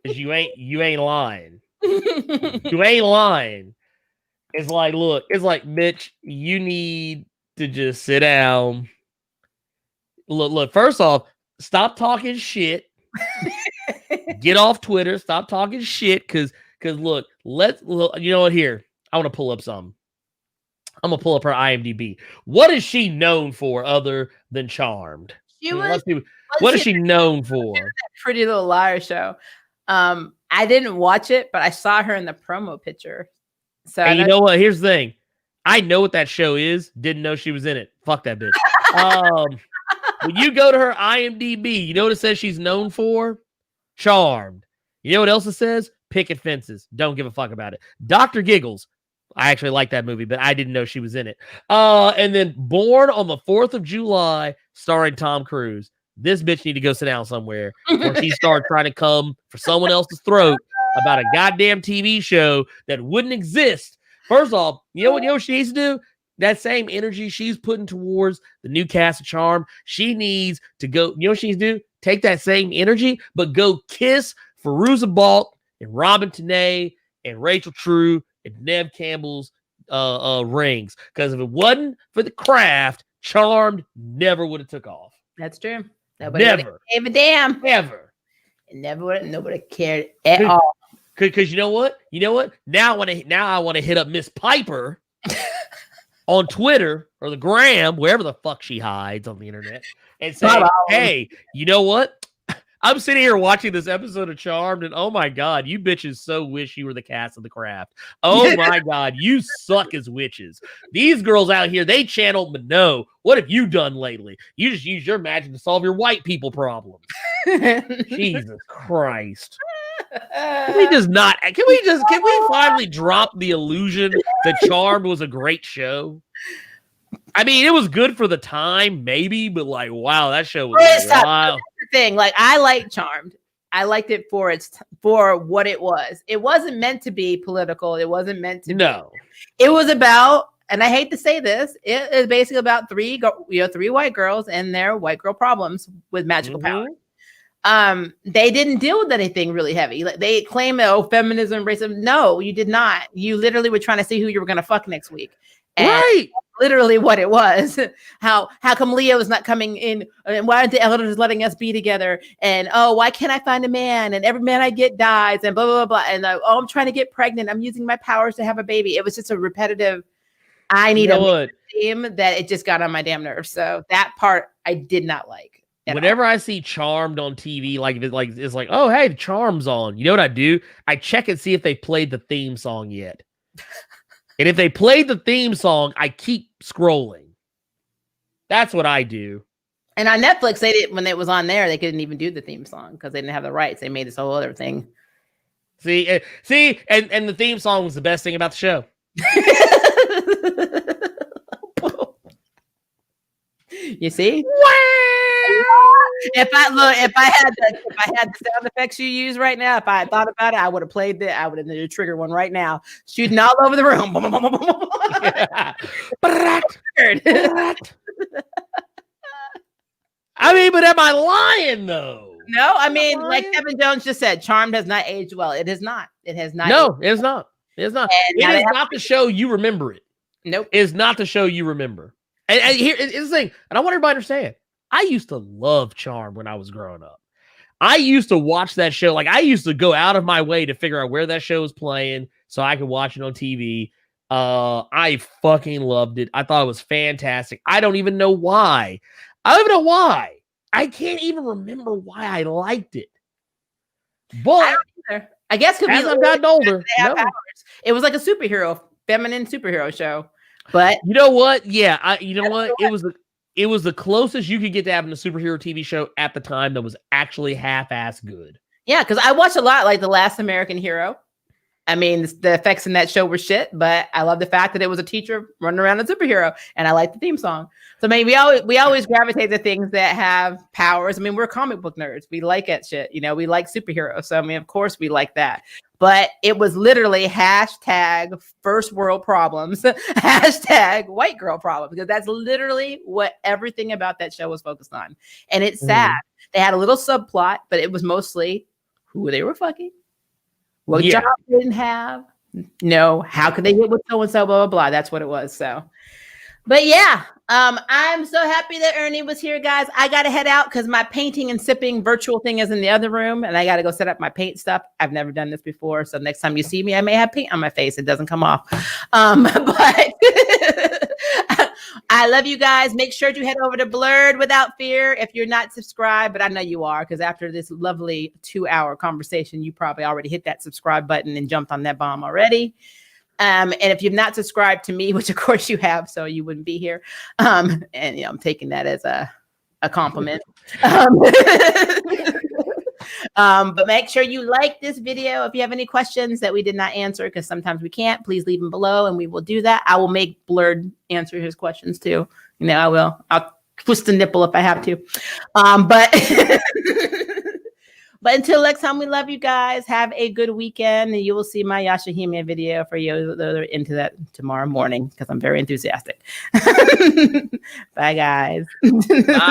you ain't lying. You ain't lying. It's like, Mitch, you need to just sit down. Look, first off, stop talking shit. Get off Twitter. Stop talking shit. Cause look, you know what, here, I want to pull up something. I'm going to pull up her IMDb. What is she known for other than Charmed? What is she known for? That Pretty Little Liars show. I didn't watch it, but I saw her in the promo picture. So and you know what? Here's the thing. I know what that show is. Didn't know she was in it. Fuck that bitch. When you go to her IMDb, you know what it says she's known for? Charmed. You know what else it says? Picket Fences. Don't give a fuck about it. Dr. Giggles. I actually like that movie, but I didn't know she was in it. And then Born on the 4th of July, starring Tom Cruise. This bitch need to go sit down somewhere before she starts trying to come for someone else's throat about a goddamn TV show that wouldn't exist. First off, you know what she needs to do? That same energy she's putting towards the new cast of Charm, she needs to go, you know what she needs to do? Take that same energy, but go kiss Fairuza Balk and Robin Tenay and Rachel True and Nev Campbell's rings. Because if it wasn't for the craft, Charmed never would have took off. That's true. Nobody never gave a damn. Ever. Nobody cared at all. Because you know what? Now I want to hit up Miss Piper on Twitter or the gram, wherever the fuck she hides on the internet, and say, hey, you know what? I'm sitting here watching this episode of Charmed, and oh my God, you bitches so wish you were the cast of The Craft. Oh my God, you suck as witches. These girls out here, they channel Minot. What have you done lately? You just use your magic to solve your white people problems. Jesus Christ. Can we finally drop the illusion that Charmed was a great show? I mean, it was good for the time, maybe, but like, wow, that show was wild. Thing, like, I like Charmed. I liked it for what it was. It wasn't meant to be political. It wasn't meant to No. It was about, and I hate to say this, it is basically about three white girls and their white girl problems with magical power. They didn't deal with anything really heavy. Like, they claim, oh, feminism, racism. No, you did not. You literally were trying to see who you were going to fuck next week. And right. Literally what it was. How come Leo is not coming in? And why aren't the elders letting us be together? And oh, why can't I find a man? And every man I get dies. And blah, blah, blah, blah. And oh, I'm trying to get pregnant. I'm using my powers to have a baby. It was just a repetitive, I need a theme that it just got on my damn nerves. So that part I did not like. Whenever I see Charmed on TV, it's like, oh, hey, Charm's on. You know what I do? I check and see if they played the theme song yet. And if they played the theme song, I keep scrolling. That's what I do. And on Netflix, they did, when it was on there, they couldn't even do the theme song because they didn't have the rights. They made this whole other thing. See, and the theme song was the best thing about the show. You see? If I had the sound effects you use right now, if I had thought about it, I would have played that. I would have triggered one right now, shooting all over the room. I mean, but am I lying though? No, I mean, like Kevin Jones just said, Charmed has not aged well. It has not. It has not. No, it's not. It's not. It is not the show you remember it. Nope. It's not the show you remember. And here is the thing, and I want everybody to understand. I used to love Charmed when I was growing up. I used to watch that show. Like, I used to go out of my way to figure out where that show was playing so I could watch it on TV. I fucking loved it. I thought it was fantastic. I don't even know why. I don't even know why. I can't even remember why I liked it. But I guess as I've gotten older, it was like a feminine superhero show. But you know what? Yeah, you know what? It was the closest you could get to having a superhero TV show at the time that was actually half-ass good. Yeah, because I watched a lot, like The Last American Hero. I mean, the effects in that show were shit, but I love the fact that it was a teacher running around a superhero, and I like the theme song. So, I mean, we always gravitate to things that have powers. I mean, we're comic book nerds. We like that shit. You know, we like superheroes. So, I mean, of course we like that. But it was literally hashtag first world problems, hashtag white girl problem, because that's literally what everything about that show was focused on. And it's sad. They had a little subplot, but it was mostly who they were fucking. What job they didn't have? No. How could they get with so-and-so, blah, blah, blah. That's what it was. So, but yeah, I'm so happy that Ernie was here, guys. I got to head out because my painting and sipping virtual thing is in the other room, and I got to go set up my paint stuff. I've never done this before. So next time you see me, I may have paint on my face. It doesn't come off. But I love you guys. Make sure to head over to Blerd Without Fear if you're not subscribed, but I know you are, because after this lovely 2-hour conversation, you probably already hit that subscribe button and jumped on that bomb already. And if you've not subscribed to me, which of course you have, so you wouldn't be here. And you know, I'm taking that as a compliment. But make sure you like this video. If you have any questions that we did not answer, because sometimes we can't, please leave them below and we will do that. I will make Blerd answer his questions too. You know, I will. I'll twist the nipple if I have to. But until next time, we love you guys. Have a good weekend. And you will see my Yashahime video for you that are into that tomorrow morning, because I'm very enthusiastic. Bye, guys. Bye.